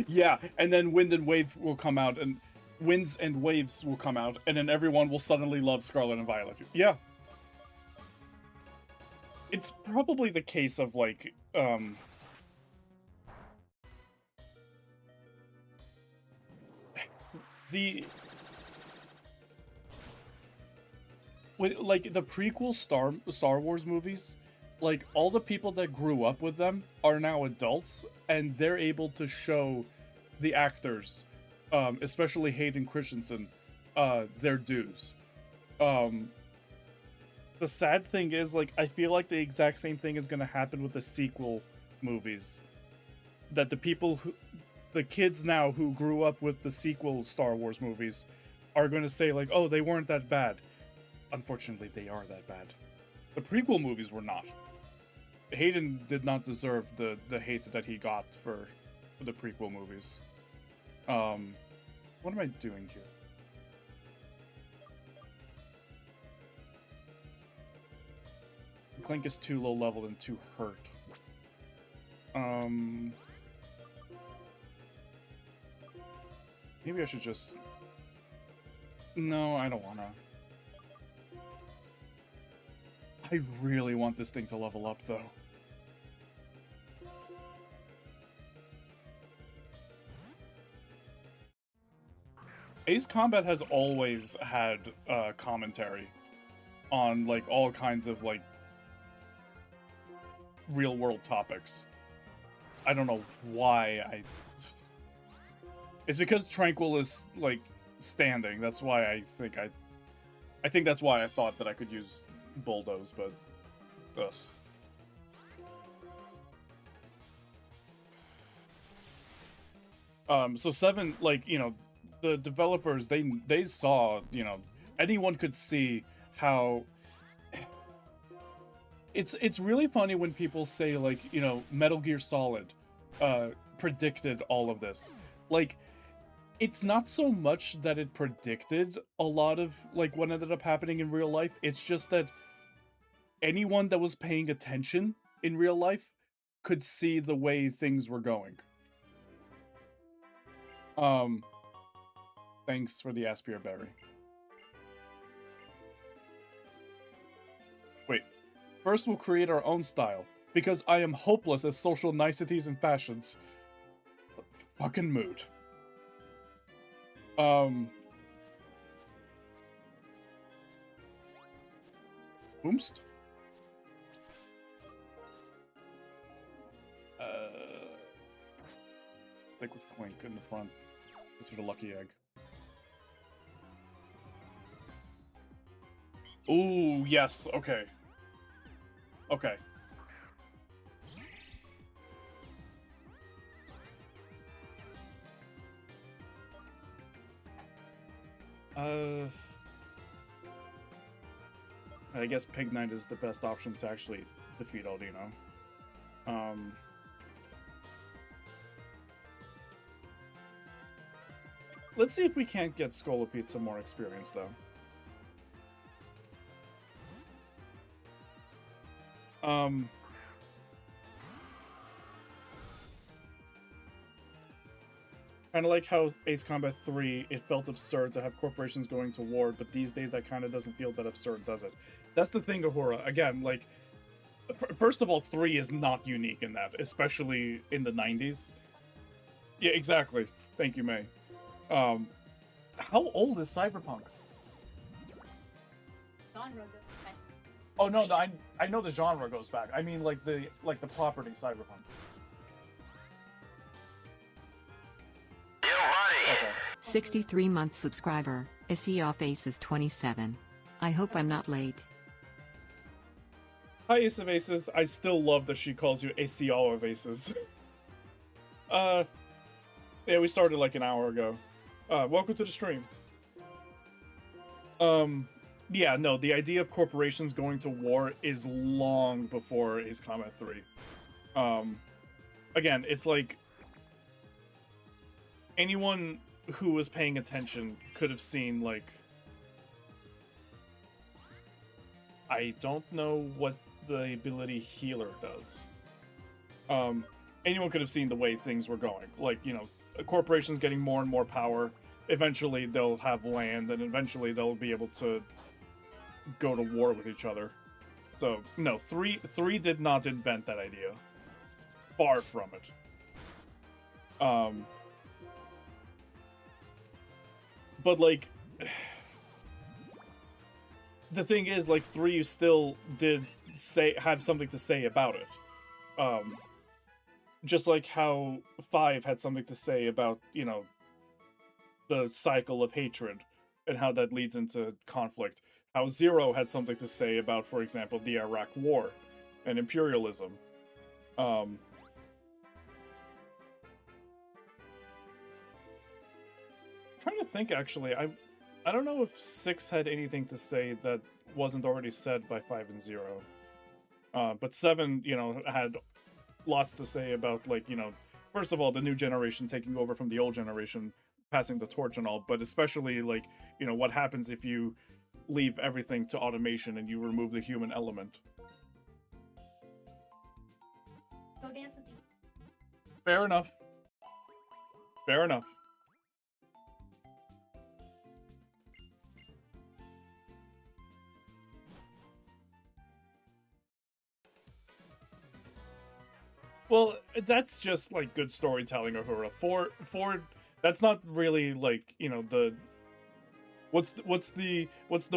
Yeah, and then Wind and Wave will come out, and Winds and Waves will come out, and then everyone will suddenly love Scarlet and Violet. Yeah. It's probably the case of, like, like, the prequel Star Wars movies, like, all the people that grew up with them are now adults, and they're able to show the actors, especially Hayden Christensen, their dues. The sad thing is, like, I feel like the exact same thing is going to happen with the sequel movies. That the kids now who grew up with the sequel Star Wars movies are going to say, like, oh, they weren't that bad. Unfortunately, they are that bad. The prequel movies were not. Hayden did not deserve the hate that he got for the prequel movies. What am I doing here? Clink is too low level and too hurt. Maybe I should just... No, I don't wanna. I really want this thing to level up, though. Ace Combat has always had commentary on, like, all kinds of, like, real-world topics. I don't know why It's because Tranquil is, like, standing. That's why I think that's why I thought that I could use Bulldoze, but... ugh. So 7, like, you know, the developers, they saw, you know, anyone could see how... It's really funny when people say, like, you know, Metal Gear Solid predicted all of this. Like, it's not so much that it predicted a lot of, like, what ended up happening in real life. It's just that anyone that was paying attention in real life could see the way things were going. Thanks for the Aspire Berry. Wait. First, we'll create our own style, because I am hopeless at social niceties and fashions. Fucking mood. Boomst? Stick with Clink in the front. Just for the lucky egg. Ooh, yes, okay. Okay. I guess Pig Knight is the best option to actually defeat Aldino. Let's see if we can't get Scolopede some more experience, though. Kind of like how Ace Combat 3, it felt absurd to have corporations going to war, but these days that kind of doesn't feel that absurd, does it? That's the thing, Ahura. Again, like, first of all, 3 is not unique in that, especially in the 90s. Yeah, exactly. Thank you, May. How old is Cyberpunk? Genre goes back. Oh no, I know the genre goes back. I mean, like the property Cyberpunk. Okay. 63-month subscriber, is he off Aces 27? I hope I'm not late. Hi, Ace of Aces. I still love that she calls you ACO of Aces. Yeah, we started like an hour ago. Welcome to the stream. Yeah, no, the idea of corporations going to war is long before Ace Combat 3. Again, it's like anyone who was paying attention could have seen, like, I don't know what the ability Healer does. Anyone could have seen the way things were going. Like, you know, corporations getting more and more power. Eventually they'll have land, and eventually they'll be able to go to war with each other. So, no, 3 did not invent that idea. Far from it. But, like, the thing is, like, 3 still did have something to say about it. Just like how 5 had something to say about, you know, the cycle of hatred and how that leads into conflict. How 0 had something to say about, for example, the Iraq War and imperialism. Trying to think, actually, I don't know if 6 had anything to say that wasn't already said by 5 and 0. But 7, you know, had lots to say about, like, you know, first of all, the new generation taking over from the old generation, passing the torch and all, but especially, like, you know, what happens if you leave everything to automation and you remove the human element. Go dance with you. Fair enough. Fair enough. Well, that's just, like, good storytelling, Ahura. 4, that's not really, like, you know, the... What's the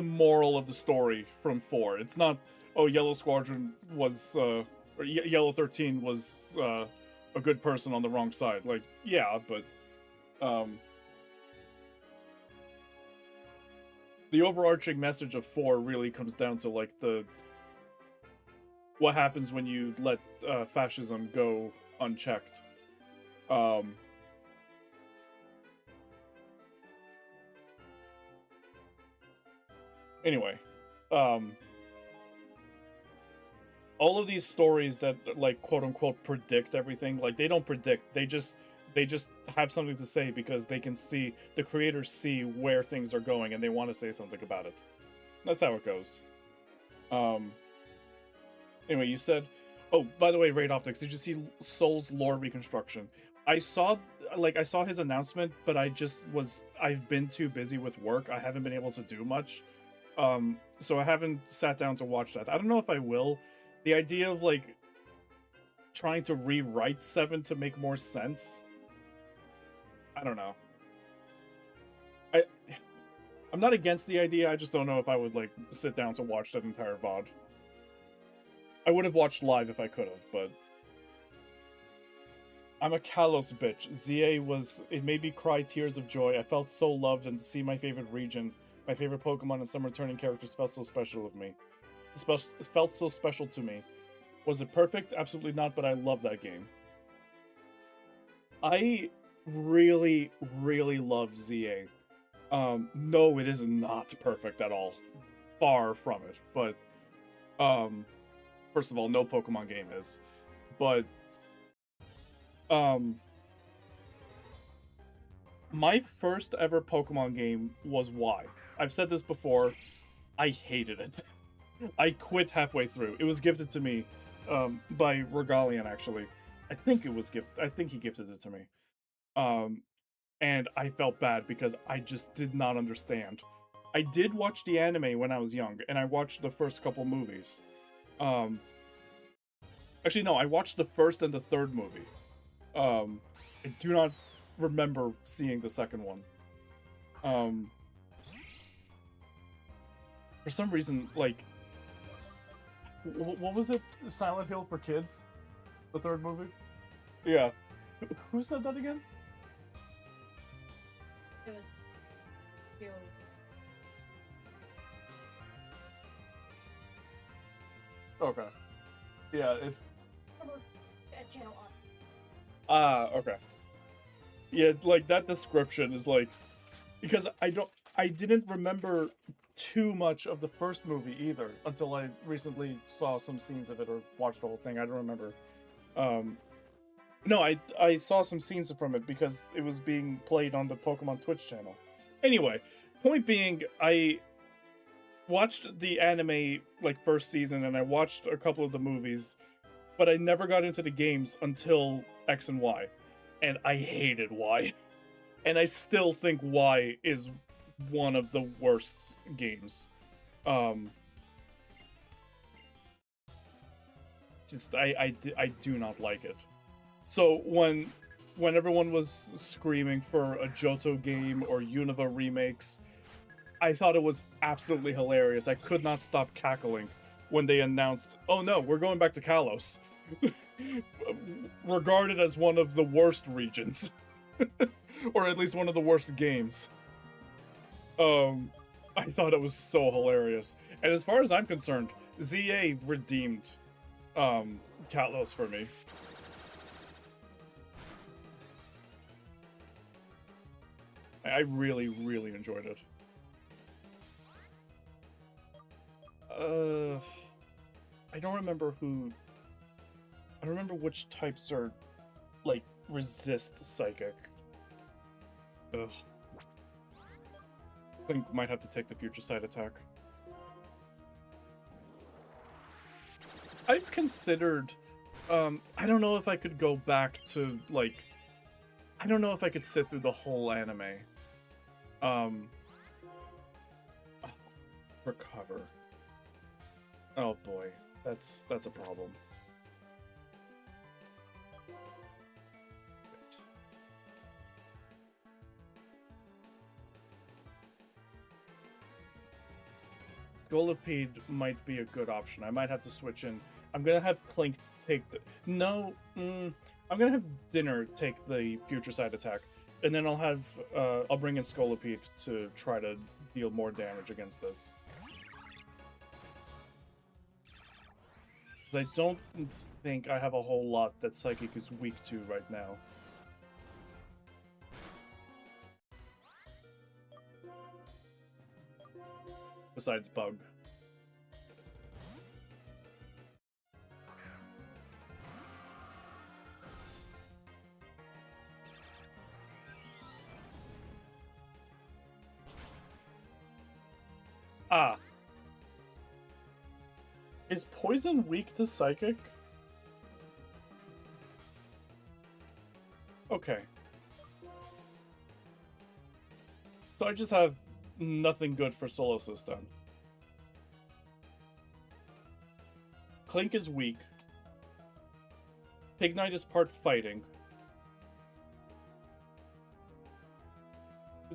moral of the story from 4? It's not, oh, Yellow Squadron was, or Yellow 13 was, a good person on the wrong side. Like, yeah, but, the overarching message of 4 really comes down to, like, what happens when you let fascism go unchecked. Anyway, all of these stories that, like, quote unquote predict everything, like, they don't predict, they just have something to say because they can see, the creators see where things are going and they want to say something about it. That's how it goes. Anyway, you said, oh, by the way, Raid Optics, did you see Soul's lore reconstruction? I saw his announcement, but I've been too busy with work. I haven't been able to do much. So I haven't sat down to watch that. I don't know if I will. The idea of, like, trying to rewrite 7 to make more sense, I don't know. I'm not against the idea, I just don't know if I would, like, sit down to watch that entire VOD. I would have watched live if I could have, but... I'm a Kalos bitch. It made me cry tears of joy. I felt so loved, and to see my favorite region, my favorite Pokemon, and some returning characters felt so special of me. It felt so special to me. Was it perfect? Absolutely not, but I love that game. I really, really love ZA. No, it is not perfect at all. Far from it. But, first of all, no Pokemon game is. But, my first ever Pokemon game was Y. I've said this before. I hated it. I quit halfway through. It was gifted to me, by Regalian, actually. I think he gifted it to me. And I felt bad because I just did not understand. I did watch the anime when I was young, and I watched the first couple movies. Actually, no, I watched the first and the third movie. I do not remember seeing the second one. For some reason, like, what was it? Silent Hill for Kids? The third movie? Yeah. Who said that again? It was real. Okay. Yeah, it... Channel okay. Yeah, like, that description is like... Because I didn't remember too much of the first movie either, until I recently saw some scenes of it, or watched the whole thing. I don't remember. No, I saw some scenes from it because it was being played on the Pokemon Twitch channel. Anyway, point being, I watched the anime, like, first season, and I watched a couple of the movies, but I never got into the games until X and Y. And I hated Y. And I still think Y is one of the worst games. Just, I do not like it. So when everyone was screaming for a Johto game or Unova remakes, I thought it was absolutely hilarious. I could not stop cackling when they announced, oh no, we're going back to Kalos. Regarded as one of the worst regions. Or at least one of the worst games. I thought it was so hilarious. And as far as I'm concerned, ZA redeemed Kalos for me. I really, really enjoyed it. I don't remember which types are, like, resist psychic. Ugh. I think might have to take the future side attack. I've considered, I don't know if I could go back to, like, I don't know if I could sit through the whole anime. Recover. Oh boy, that's a problem. Scolipede might be a good option. I might have to switch in. I'm gonna have Clink take the... No, I'm gonna have Dinner take the future side attack. And then I'll bring in Scolipede to try to deal more damage against this. I don't think I have a whole lot that Psychic is weak to right now. Besides Bug. Ah. Is Poison weak to Psychic? Okay. So I just have nothing good for Solosis then. Clink is weak. Pignite is part fighting.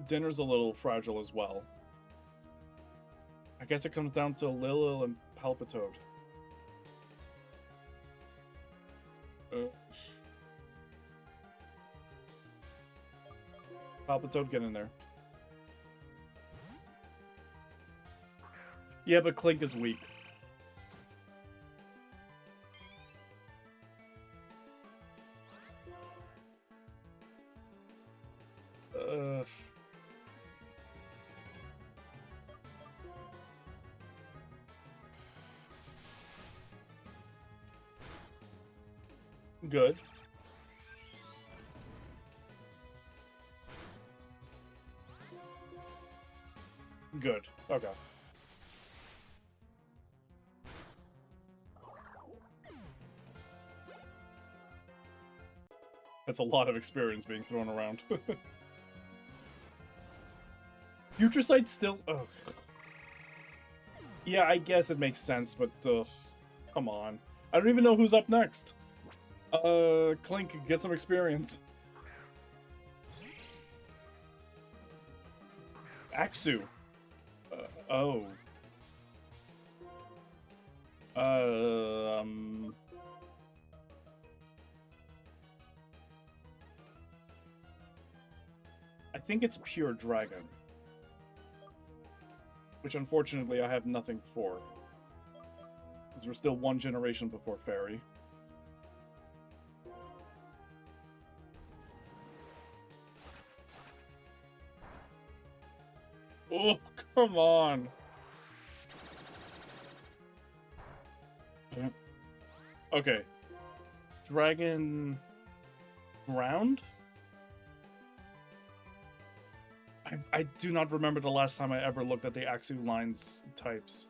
Dinner's a little fragile as well. I guess it comes down to Lilil and Palpitoad. Palpitoad, get in there. Yeah, but Clink is weak. Good. Good. Okay. That's a lot of experience being thrown around. Future Sight still... Ugh. Yeah, I guess it makes sense, but... come on. I don't even know who's up next. Clink, get some experience. Axu. Oh. I think it's pure dragon. Which unfortunately I have nothing for. Because we're still one generation before fairy. Oh, come on. Okay. Dragon... Ground? I do not remember the last time I ever looked at the Axu lines types.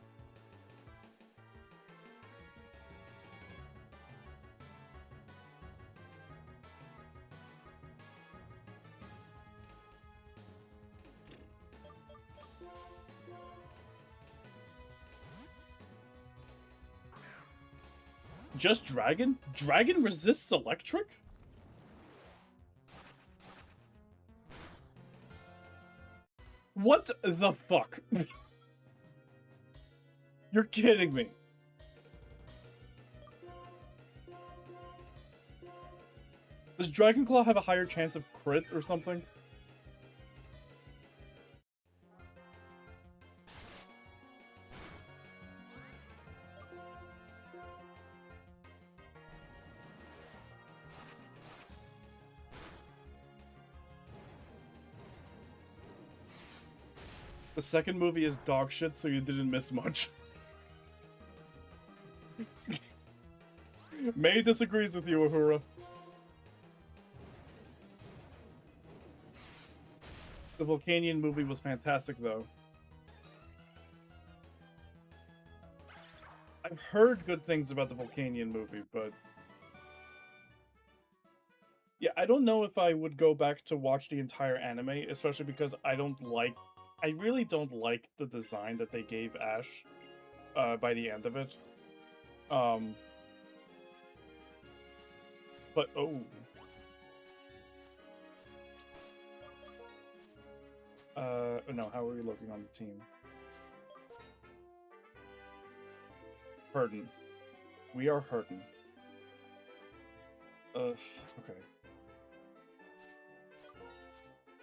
Just dragon? Dragon resists electric? What the fuck? You're kidding me. Does Dragonclaw have a higher chance of crit or something? The second movie is dog shit, so you didn't miss much. May disagrees with you, Uhura. The Volcanion movie was fantastic, though. I've heard good things about the Volcanion movie, but... yeah, I don't know if I would go back to watch the entire anime, especially because I really don't like the design that they gave Ash by the end of it. But, oh. No, how are we looking on the team? Hurtin. We are hurtin. Okay.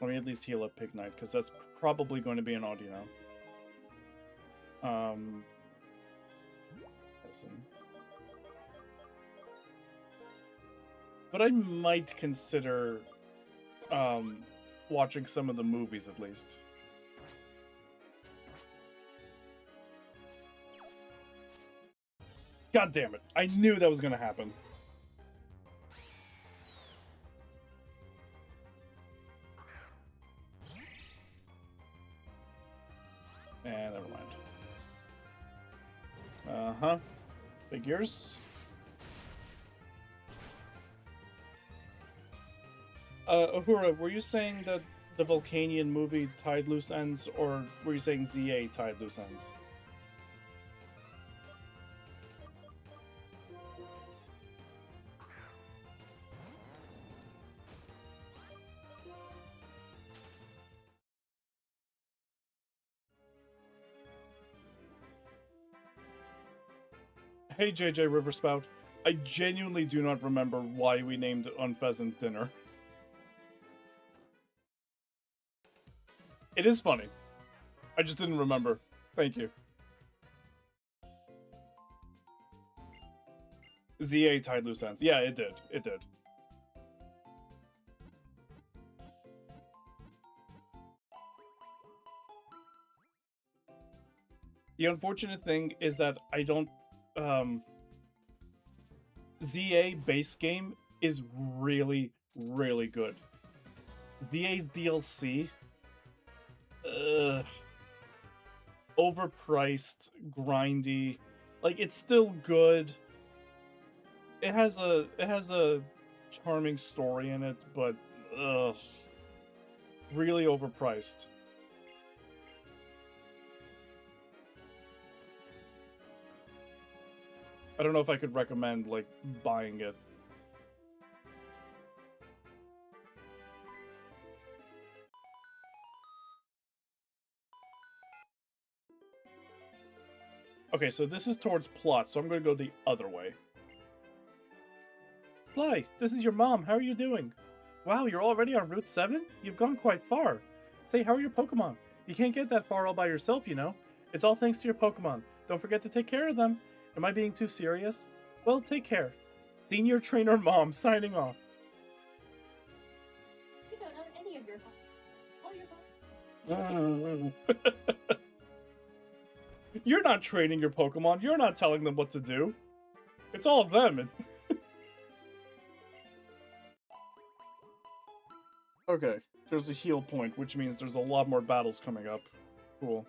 Let me at least heal up Pig Knight, because that's probably going to be an audio now. Listen. But I might consider watching some of the movies at least. God damn it. I knew that was going to happen. And never mind. Uh-huh. Figures. Uhura, were you saying that the Volcanion movie tied loose ends, or were you saying ZA tied loose ends? Hey JJ Riverspout, I genuinely do not remember why we named Unpheasant dinner. It is funny. I just didn't remember. Thank you. ZA tied loose ends. Yeah, it did. It did. The unfortunate thing is that I don't... ZA base game is really, really good. ZA's DLC... overpriced, grindy. Like, it's still good. It has a charming story in it, but really overpriced. I don't know if I could recommend, like, buying it. Okay, so this is towards plot, so I'm gonna go the other way. Sly, this is your mom. How are you doing? Wow, you're already on Route 7? You've gone quite far. Say, how are your Pokemon? You can't get that far all by yourself, you know. It's all thanks to your Pokemon. Don't forget to take care of them. Am I being too serious? Well, take care. Senior Trainer Mom signing off. You don't know any of your all your You're not training your Pokemon. You're not telling them what to do. It's all them. Okay, there's a heal point, which means there's a lot more battles coming up. Cool.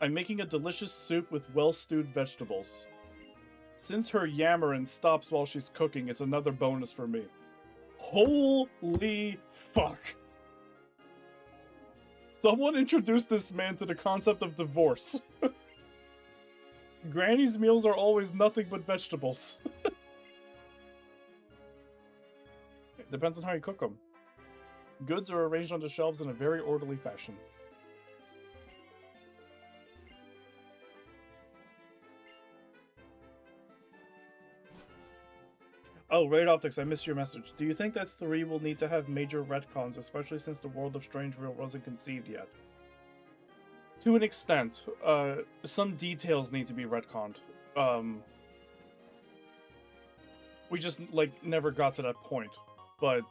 I'm making a delicious soup with well-stewed vegetables. Since her yammering stops while she's cooking, it's another bonus for me. Holy fuck. Someone introduced this man to the concept of divorce. Granny's meals are always nothing but vegetables. Depends on how you cook them. Goods are arranged on the shelves in a very orderly fashion. Oh, Raid Optics, I missed your message. Do you think that 3 will need to have major retcons, especially since the World of Strange Real wasn't conceived yet? To an extent. Some details need to be retconned. We just, like, never got to that point. But,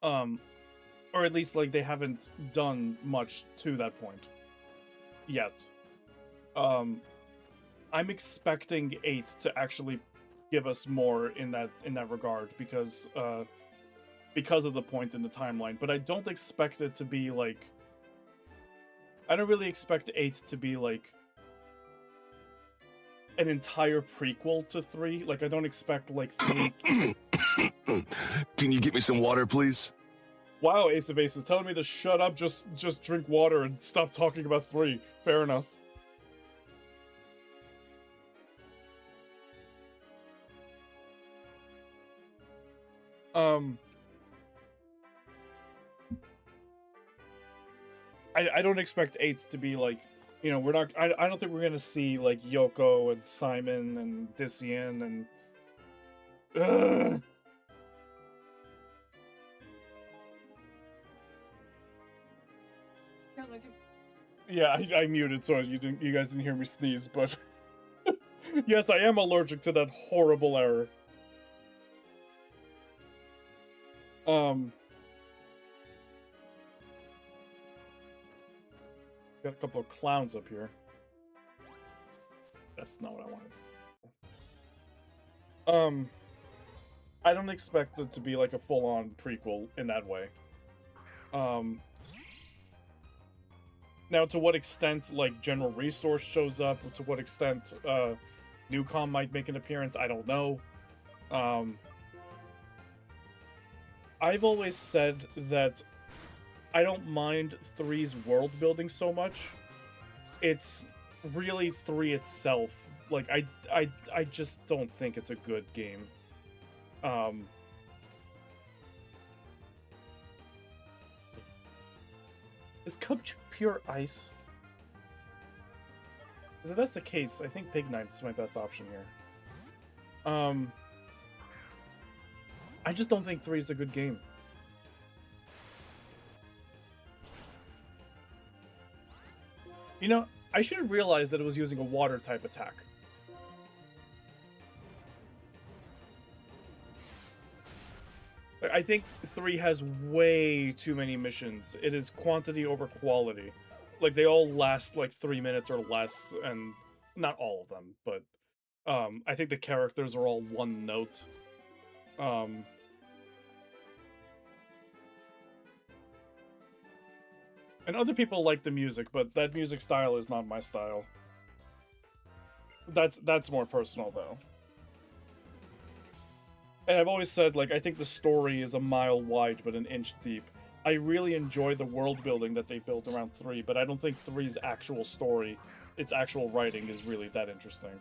or at least, like, they haven't done much to that point. Yet. I'm expecting 8 to actually give us more in that regard because of the point in the timeline, but I don't expect it to be like, I don't really expect 8 to be like an entire prequel to 3. Like, I don't expect like 3. Can you get me some water, please? Wow, Ace of Aces telling me to shut up, just drink water and stop talking about 3. Fair enough. I don't expect 8 to be like, you know, we're not, I don't think we're gonna see like Yoko and Simon and Dician and You're allergic. Yeah, I muted so you guys didn't hear me sneeze, but yes, I am allergic to that horrible error. Got a couple of clowns up here. That's not what I wanted. I don't expect it to be like a full-on prequel in that way. Now, to what extent, like, General Resource shows up, to what extent, Newcom might make an appearance, I don't know. I've always said that I don't mind 3's world building so much. It's really 3 itself. Like, I just don't think it's a good game. Is Cubchoo pure ice? Because if that's the case, I think Pignite is my best option here. I just don't think 3 is a good game. You know, I should have realized that it was using a water type attack. I think 3 has way too many missions. It is quantity over quality. Like, they all last like 3 minutes or less, and not all of them, but I think the characters are all one note. And other people like the music, but that music style is not my style. That's more personal, though. And I've always said, like, I think the story is a mile wide but an inch deep. I really enjoy the world building that they built around 3, but I don't think 3's actual story, its actual writing, is really that interesting.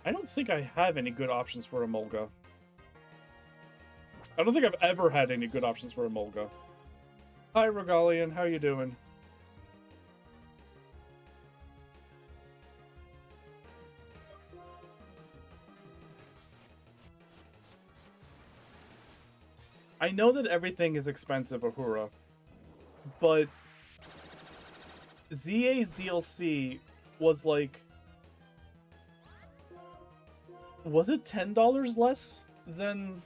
I don't think I have any good options for Emolga. I don't think I've ever had any good options for Emolga. Hi, Regalian, how you doing? I know that everything is expensive, Ahura, but ZA's DLC was like... Was it $10 less than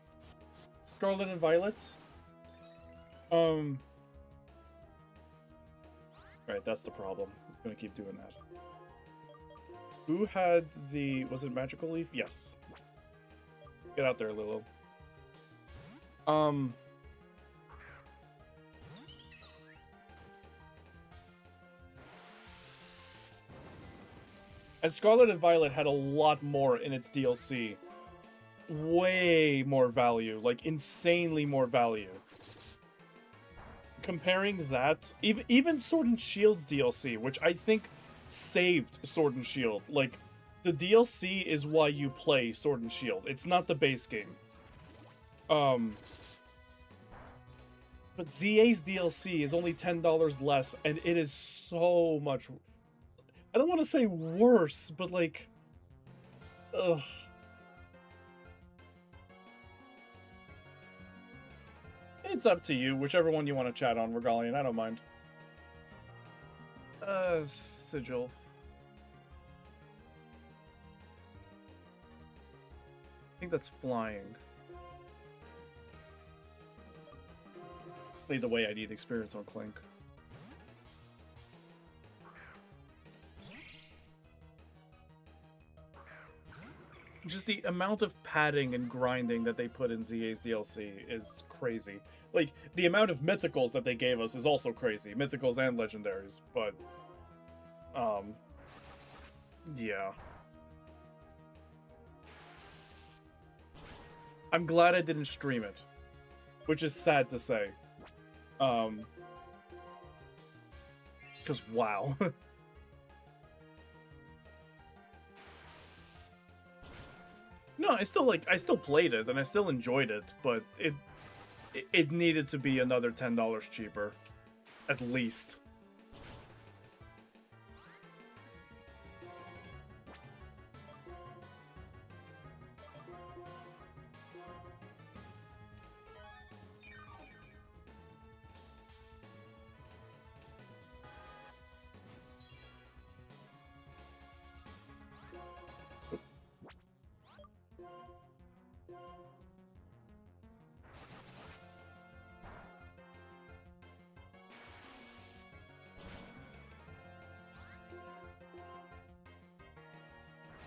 Scarlet and Violet's? Right, that's the problem. It's gonna keep doing that. Who had the... Was it Magical Leaf? Yes. Get out there, Lilo. And Scarlet and Violet had a lot more in its DLC. Way more value, like insanely more value. Comparing that, even Sword and Shield's DLC, which I think saved Sword and Shield. Like, the DLC is why you play Sword and Shield. It's not the base game. But ZA's DLC is only $10 less, and it is so much... I don't want to say worse, but like... Ugh. It's up to you, whichever one you want to chat on, Regalian, I don't mind. Sigil. I think that's flying. Either way, I need experience on Clink. Just the amount of padding and grinding that they put in ZA's DLC is crazy. Like, the amount of mythicals that they gave us is also crazy. Mythicals and legendaries, but... yeah. I'm glad I didn't stream it. Which is sad to say. Because, wow. No, I still played it, and I still enjoyed it, but it needed to be another $10 cheaper. At least.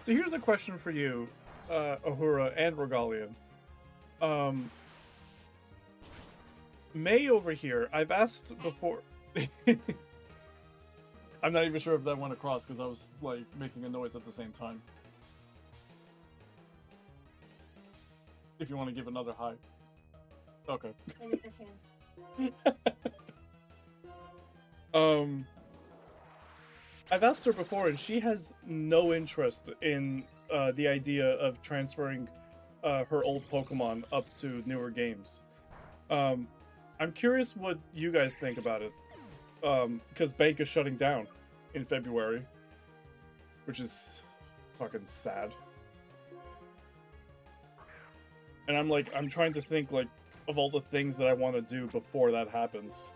So here's a question for you, Ahura and Regalian. May over here, I've asked before... I'm not even sure if that went across because I was, like, making a noise at the same time. If you want to give another hi. Okay. I've asked her before, and she has no interest in the idea of transferring her old Pokemon up to newer games. I'm curious what you guys think about it, because Bank is shutting down in February, which is fucking sad. And I'm trying to think, like, of all the things that I want to do before that happens.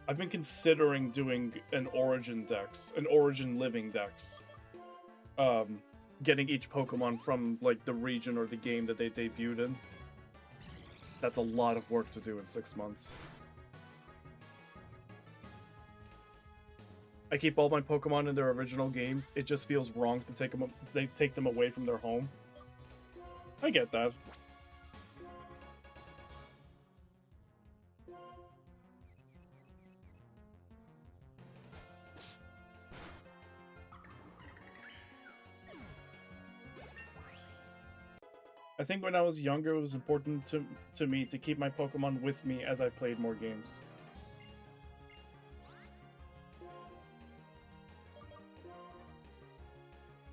I've been considering doing an Origin Dex, an Origin Living Dex. Getting each Pokemon from, like, the region or the game that they debuted in. That's a lot of work to do in 6 months. I keep all my Pokemon in their original games. It just feels wrong to take them away from their home. I get that. I think when I was younger, it was important to me to keep my Pokemon with me as I played more games.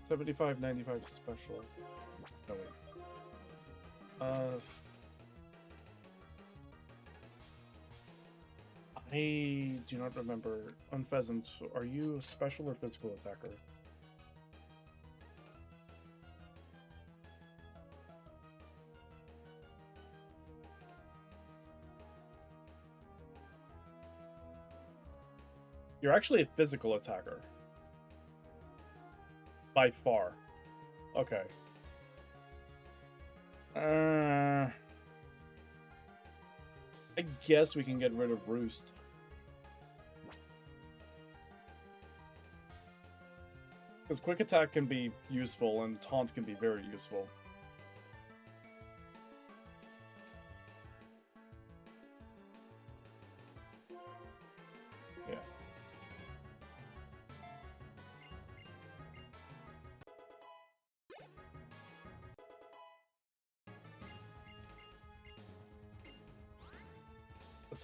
$75.95 special. No, wait. I do not remember. Unpheasant, are you a special or physical attacker? You're actually a physical attacker. By far. Okay. I guess we can get rid of Roost. Because Quick Attack can be useful and Taunt can be very useful. Yeah.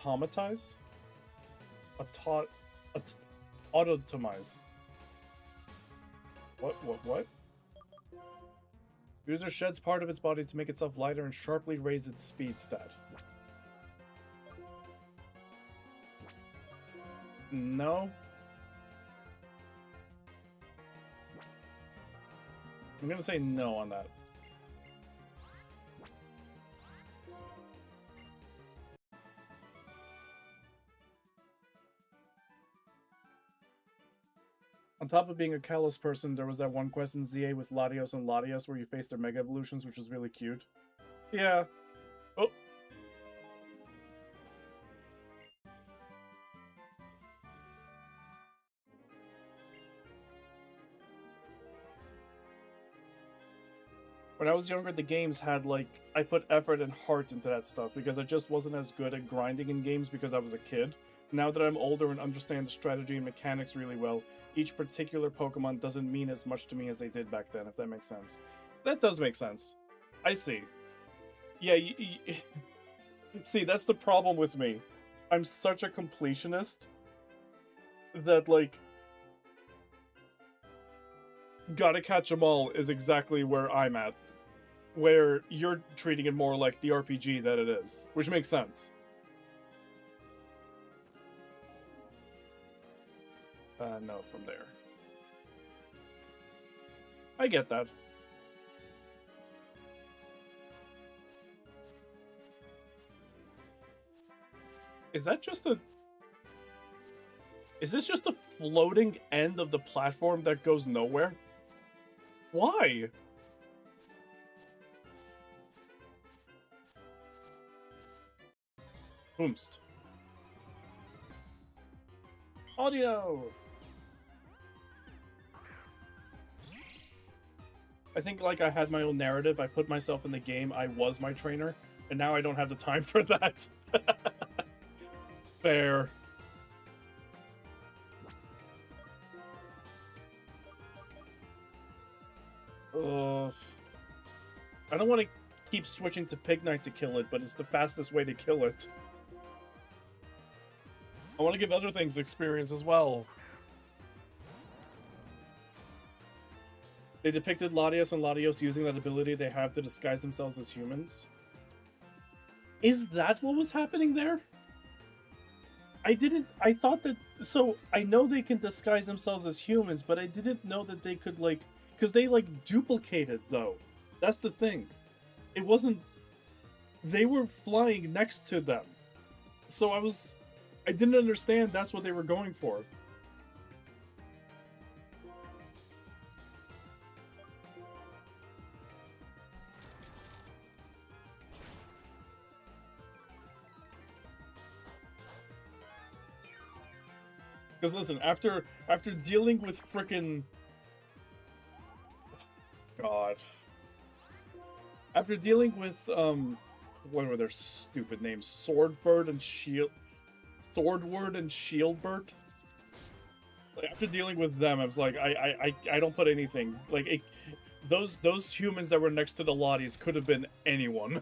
Automatize? Autotomize. What? User sheds part of its body to make itself lighter and sharply raise its speed stat. No. I'm gonna say no on that. On top of being a Kalos person, there was that one quest in ZA with Latios and Latios where you faced their Mega Evolutions, which was really cute. Yeah. Oh. When I was younger, the games had, like, I put effort and heart into that stuff because I just wasn't as good at grinding in games because I was a kid. Now that I'm older and understand the strategy and mechanics really well, each particular Pokemon doesn't mean as much to me as they did back then, if that makes sense. That does make sense. I see. Yeah, see, that's the problem with me. I'm such a completionist that, like, gotta catch 'em all is exactly where I'm at. Where you're treating it more like the RPG that it is, which makes sense. No, from there. I get that. Is that just a... Is this just a floating end of the platform that goes nowhere? Why? Boomst. Audio! I think, like, I had my own narrative. I put myself in the game. I was my trainer. And now I don't have the time for that. Fair. Ugh. I don't want to keep switching to Pignite to kill it, but it's the fastest way to kill it. I want to give other things experience as well. They depicted Latios and Latios using that ability they have to disguise themselves as humans. Is that what was happening there? I thought that, so I know they can disguise themselves as humans, but I didn't know that they could, like, because they, like, duplicated, though. That's the thing. It wasn't, they were flying next to them. So I didn't understand that's what they were going for. Because listen, after dealing with frickin' God, after dealing with what were their stupid names? Swordward and Shieldbird. Like, after dealing with them, I was like, I don't put anything like those humans that were next to the Lotties could have been anyone.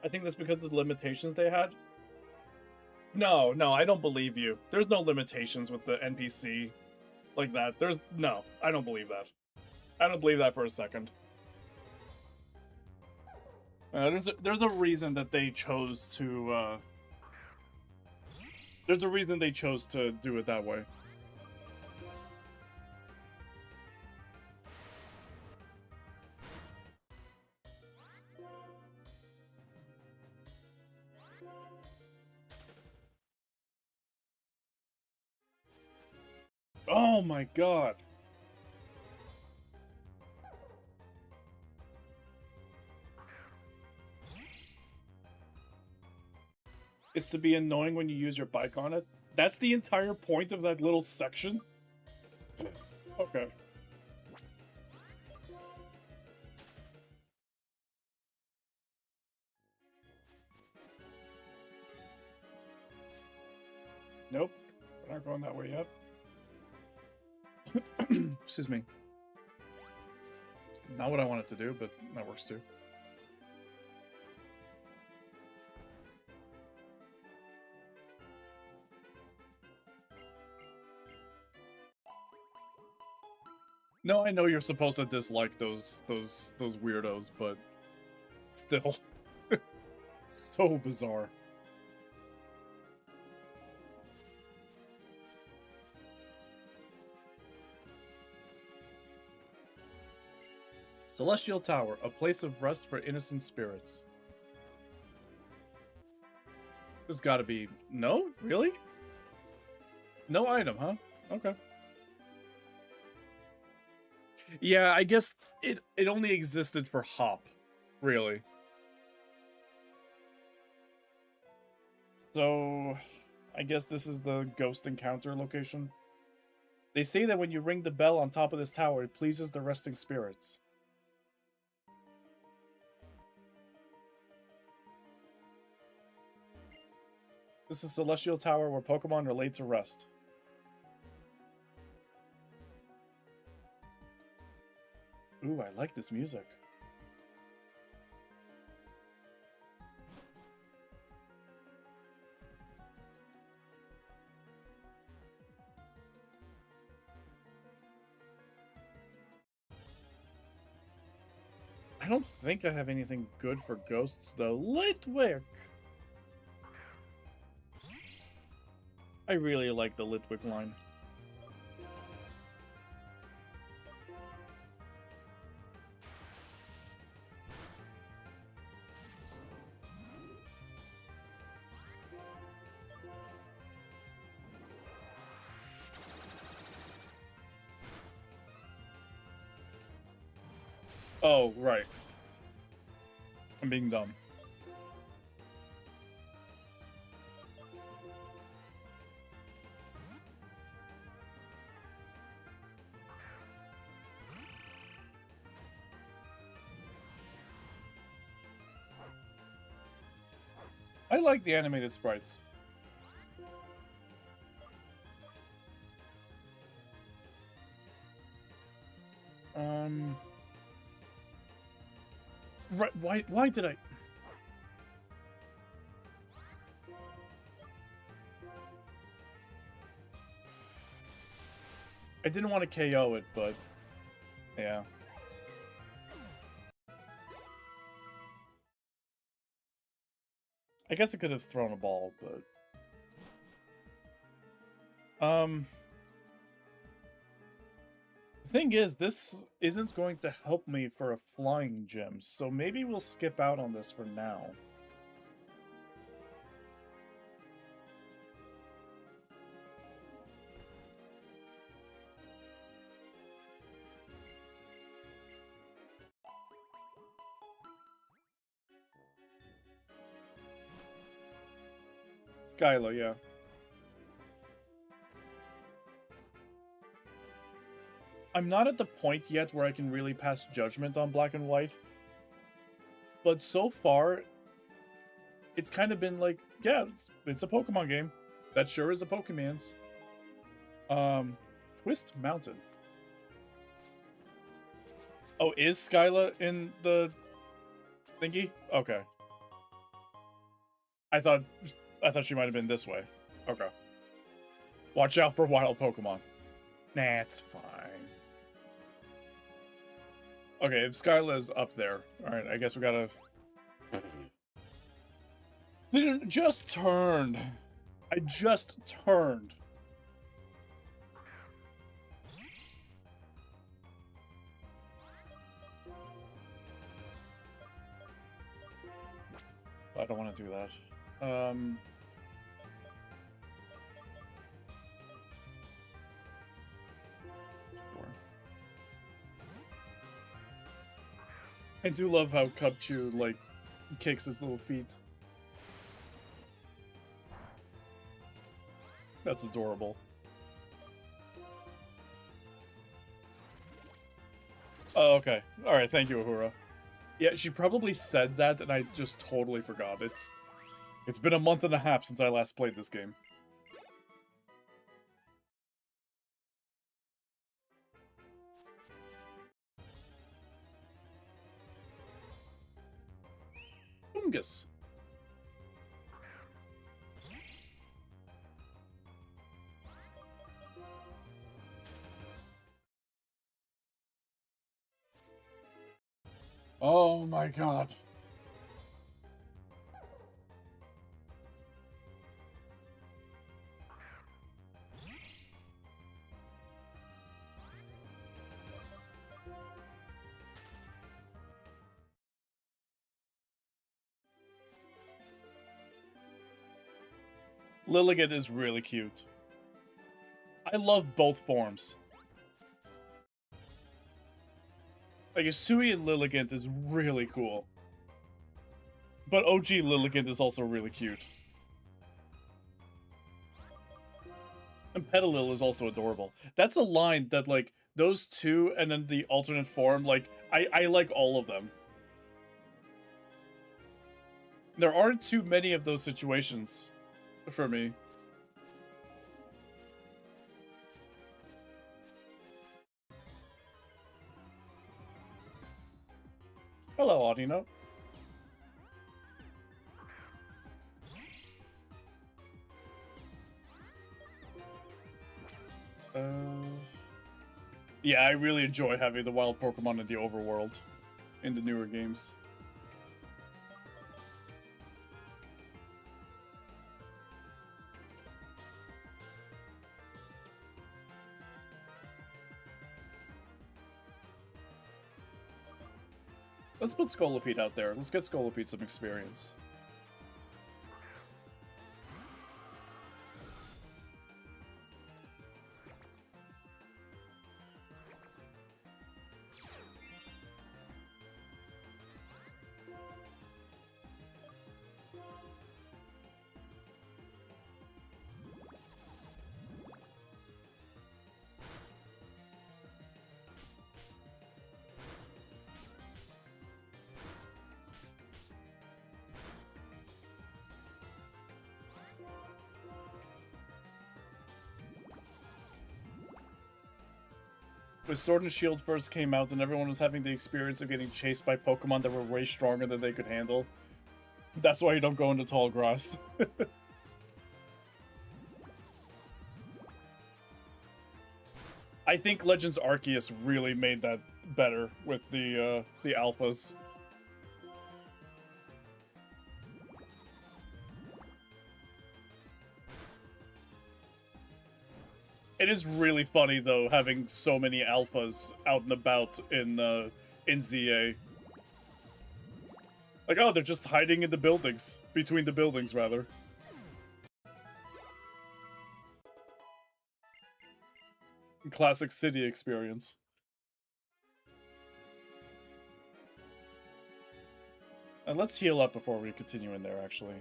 I think that's because of the limitations they had. No, I don't believe you. There's no limitations with the NPC like that. No, I don't believe that. I don't believe that for a second. There's a reason that they chose to. There's a reason they chose to do it that way. Oh my god. It's to be annoying when you use your bike on it. That's the entire point of that little section? Okay. Nope. We're not going that way yet. Excuse me. Not what I wanted to do, but that works too. No, I know you're supposed to dislike those weirdos, but still. So bizarre. Celestial Tower, a place of rest for innocent spirits. There's gotta be... No? Really? No item, huh? Okay. Yeah, I guess it only existed for Hop, really. So, I guess this is the ghost encounter location. They say that when you ring the bell on top of this tower, it pleases the resting spirits. This is Celestial Tower where Pokemon are laid to rest. Ooh, I like this music. I don't think I have anything good for ghosts, though. Litwick! I really like the Litwick line. Oh, right. I'm being dumb. I like the animated sprites. Right, why did I... I didn't want to KO it, but... Yeah. I guess I could have thrown a ball, but... The thing is, this isn't going to help me for a flying gem, so maybe we'll skip out on this for now. Skyla, yeah. I'm not at the point yet where I can really pass judgment on Black and White. But so far, it's kind of been like, yeah, it's a Pokemon game. That sure is a Pokemon's. Twist Mountain. Oh, is Skyla in the thingy? Okay. I thought she might have been this way. Okay. Watch out for wild Pokemon. Nah, it's fine. Okay, if Skyla's up there. Alright, I guess we gotta... Just turned. I just turned. I don't want to do that. I do love how Cubchoo, like, kicks his little feet. That's adorable. Oh, okay. Alright, thank you, Uhura. Yeah, she probably said that, and I just totally forgot. It's been a month and a half since I last played this game. Fungus. Oh my god. Lilligant is really cute. I love both forms. Like, Isui and Lilligant is really cool. But OG Lilligant is also really cute. And Petalil is also adorable. That's a line that, like, those two and then the alternate form, like, I like all of them. There aren't too many of those situations for me. Hello, Audino. Yeah, I really enjoy having the wild Pokemon in the overworld in the newer games. Let's put Scolipede out there. Let's get Scolipede some experience. When Sword and Shield first came out and everyone was having the experience of getting chased by Pokemon that were way stronger than they could handle, that's why you don't go into tall grass. I think Legends Arceus really made that better with the alphas. It is really funny though having so many alphas out and about in ZA. Like, oh, they're just hiding in the buildings, between the buildings rather. Classic city experience. And let's heal up before we continue in there, actually.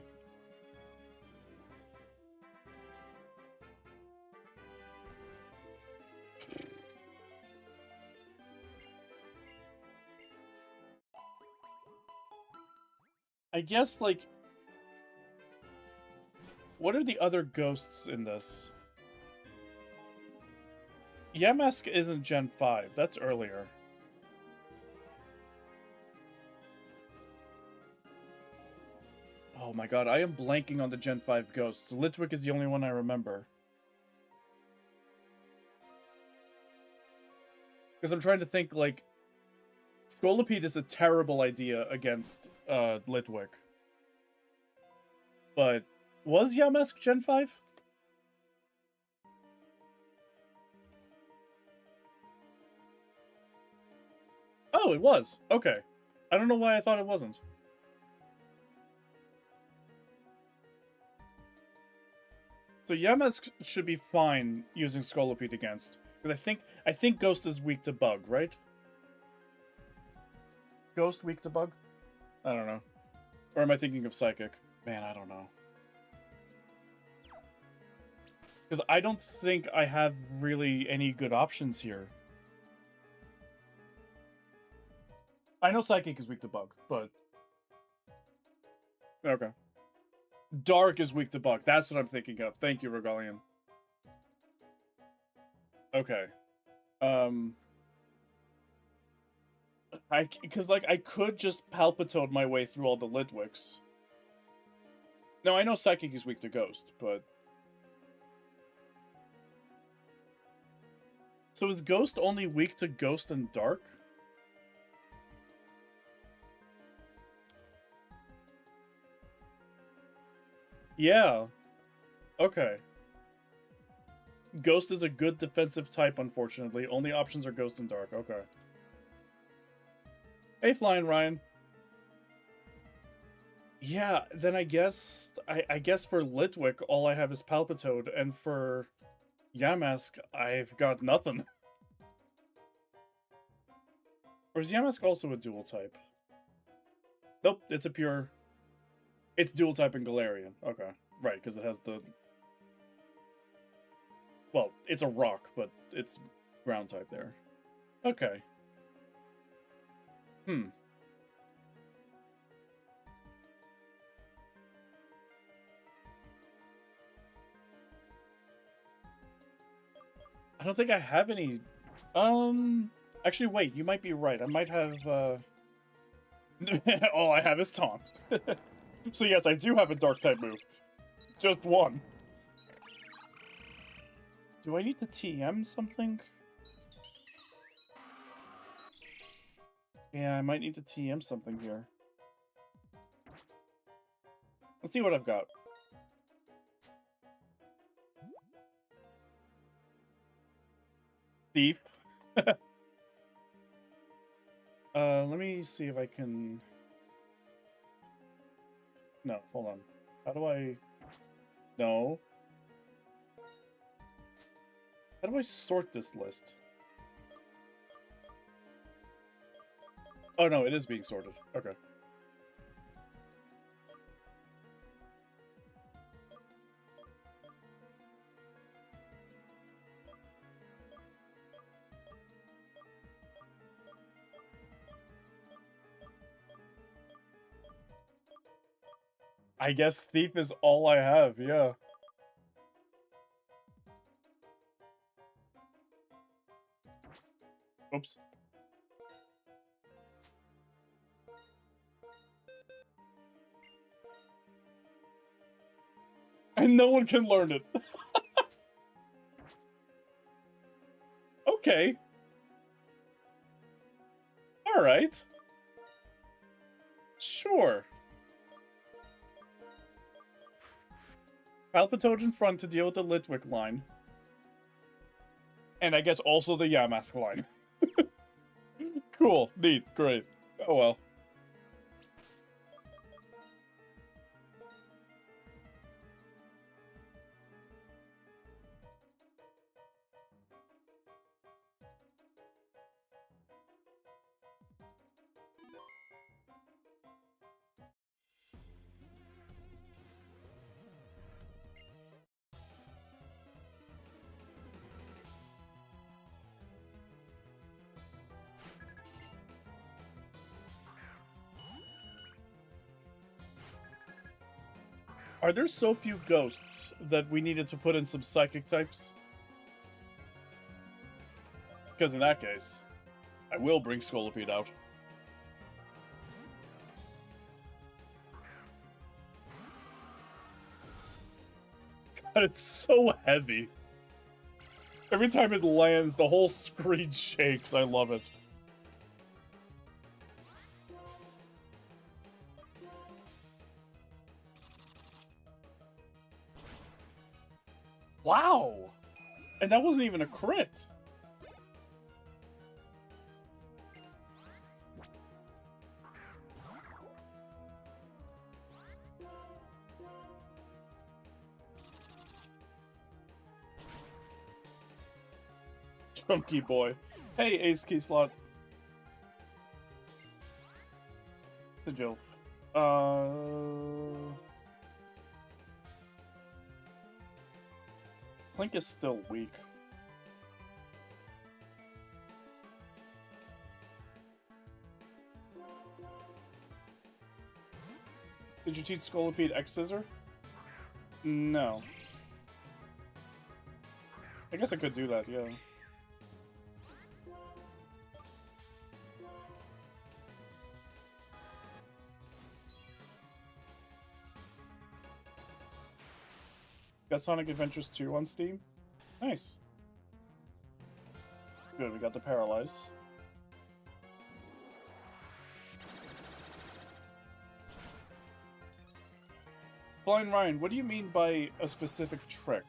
I guess, like... What are the other ghosts in this? Yamask isn't Gen 5. That's earlier. Oh my god, I am blanking on the Gen 5 ghosts. Litwick is the only one I remember. Because I'm trying to think, like... Scolipede is a terrible idea against Litwick. But was Yamask Gen 5? Oh, it was. Okay. I don't know why I thought it wasn't. So Yamask should be fine using Scolipede against. Because I think Ghost is weak to Bug, right? Ghost weak to Bug? I don't know. Or am I thinking of Psychic? Man, I don't know. Because I don't think I have really any good options here. I know Psychic is weak to Bug, but... Okay. Dark is weak to Bug. That's what I'm thinking of. Thank you, Regalian. Okay. Because, like, I could just Palpitoad my way through all the Litwicks. Now, I know Psychic is weak to Ghost, but... So is Ghost only weak to Ghost and Dark? Yeah. Okay. Ghost is a good defensive type, unfortunately. Only options are Ghost and Dark. Okay. Hey, Flying Ryan. Yeah, then I guess... I guess for Litwick, all I have is Palpitoad, and for Yamask, I've got nothing. Or is Yamask also a dual type? Nope, it's a pure... It's dual type in Galarian. Okay. Right, because it has the... Well, it's a rock, but it's ground type there. Okay. I don't think I have any... Actually, wait, you might be right. I might have, all I have is Taunt. So yes, I do have a Dark-type move. Just one. Do I need to TM something? Yeah, I might need to TM something here. Let's see what I've got. Thief. Let me see if I can... No, hold on. How do I... No. How do I sort this list? Oh no, it is being sorted. Okay. I guess Thief is all I have, yeah. Oops. And no one can learn it. Okay. Alright. Sure. Palpitoad in front to deal with the Litwick line. And I guess also the Yamask line. Cool, neat, great. Oh well. Are there so few ghosts that we needed to put in some psychic types? Because in that case, I will bring Scolipede out. God, it's so heavy. Every time it lands, the whole screen shakes. I love it. Wow! And that wasn't even a crit. Chunky boy. Hey, Ace Key Slot. It's a joke. Clink is still weak. Did you teach Scolipede X Scissor? No. I guess I could do that, yeah. Got Sonic Adventures 2 on Steam? Nice. Good, we got the Paralyze. Blind Ryan, what do you mean by a specific trick?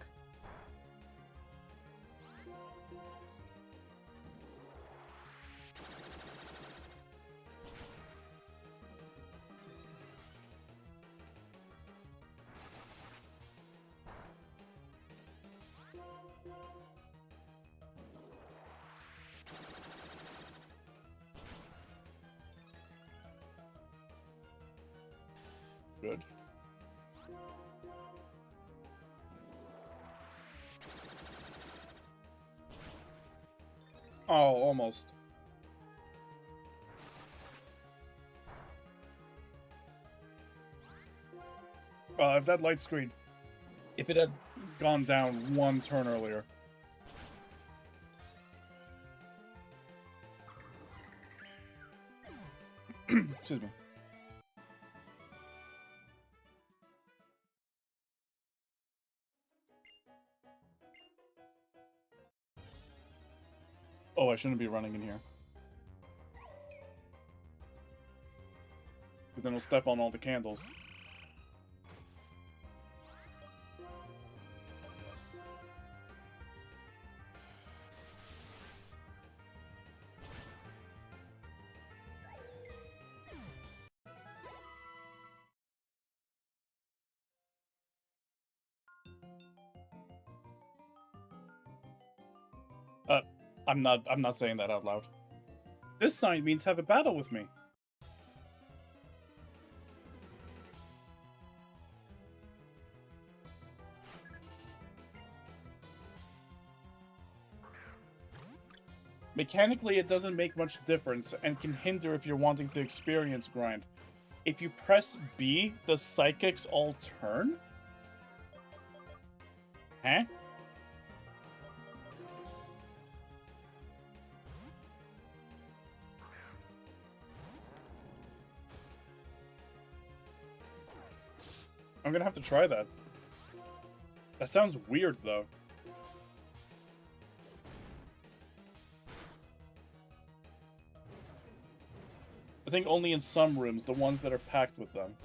Good. Oh, almost. If that light screen, if it had gone down one turn earlier. Excuse me. Oh, I shouldn't be running in here. Because then I'll step on all the candles. I'm not saying that out loud. This sign means have a battle with me. Mechanically, it doesn't make much difference and can hinder if you're wanting to experience grind. If you press B, the psychics all turn? Huh? I'm gonna have to try that. That sounds weird, though. I think only in some rooms, the ones that are packed with them.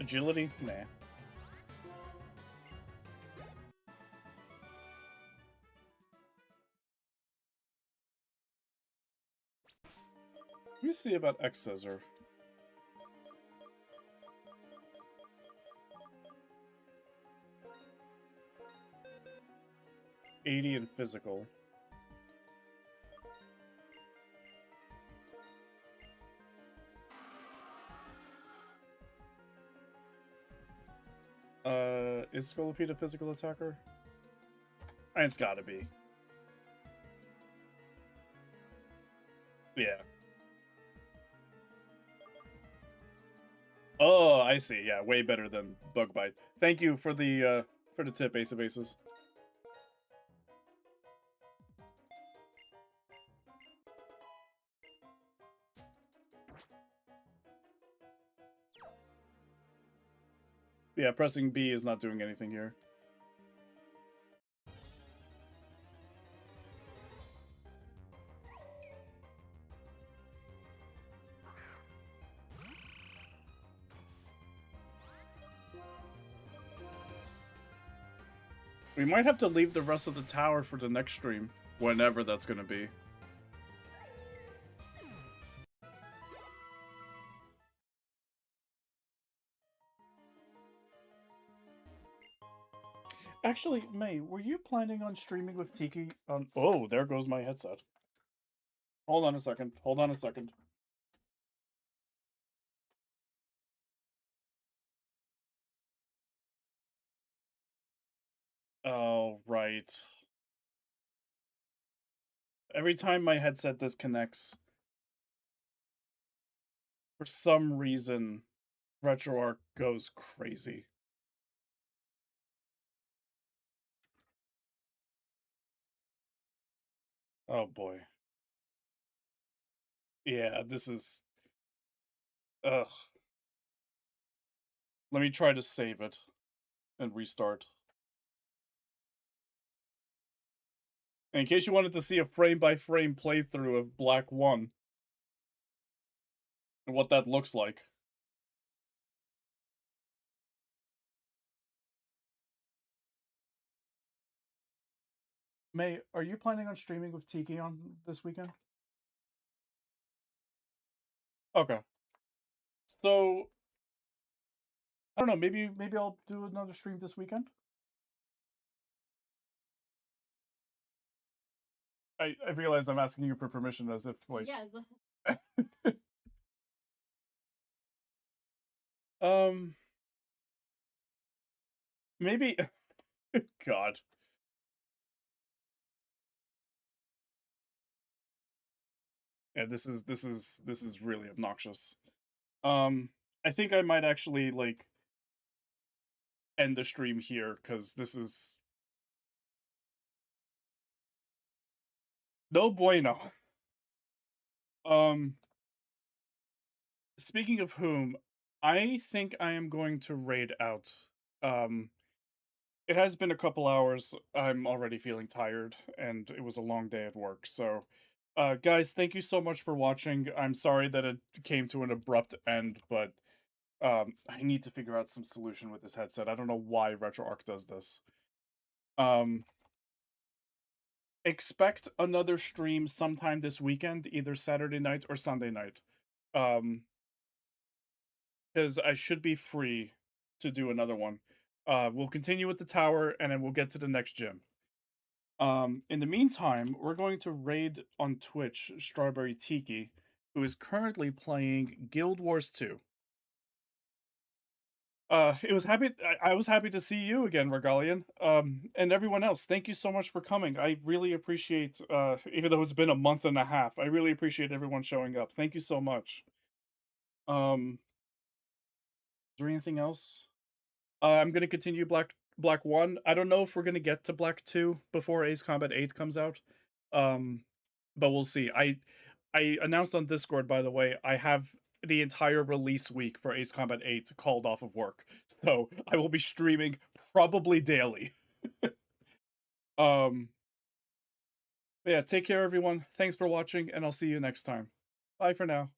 Agility? Nah. Let me see about X Scissor. $80 in physical. Is Scolipede a physical attacker? It's gotta be. Yeah. Oh, I see. Yeah, way better than Bug Bite. Thank you for the tip, Ace of Aces. Yeah, pressing B is not doing anything here. We might have to leave the rest of the tower for the next stream, whenever that's gonna be. Actually, May, were you planning on streaming with Tiki on... Oh, there goes my headset. Hold on a second. Hold on a second. Oh, right. Every time my headset disconnects, for some reason, RetroArch goes crazy. Oh boy. Yeah, this is... Ugh. Let me try to save it and restart. In case you wanted to see a frame-by-frame playthrough of Black 1 and what that looks like. May, are you planning on streaming with Tiki on this weekend? Okay. So, I don't know, maybe I'll do another stream this weekend? I realize I'm asking you for permission as if, like... Yeah. Maybe... God. Yeah, this is really obnoxious. I think I might actually, like, end the stream here, because this is... No bueno. Speaking of whom, I think I am going to raid out. It has been a couple hours. I'm already feeling tired, and it was a long day at work, so... guys, thank you so much for watching. I'm sorry that it came to an abrupt end, but... I need to figure out some solution with this headset. I don't know why RetroArch does this. Expect another stream sometime this weekend, either Saturday night or Sunday night. Because I should be free to do another one. We'll continue with the tower, and then we'll get to the next gym. In the meantime, we're going to raid on Twitch Strawberry Tiki, who is currently playing Guild Wars 2. I was happy to see you again, Regalian. And everyone else, thank you so much for coming. I really appreciate, even though it's been a month and a half, I really appreciate everyone showing up. Thank you so much. Is there anything else? I'm gonna continue Black 1. I don't know if we're gonna get to Black 2 before Ace Combat 8 comes out. But we'll see. I announced on Discord, by the way, I have the entire release week for Ace Combat 8 called off of work. So I will be streaming probably daily. Yeah, take care everyone. Thanks for watching, and I'll see you next time. Bye for now.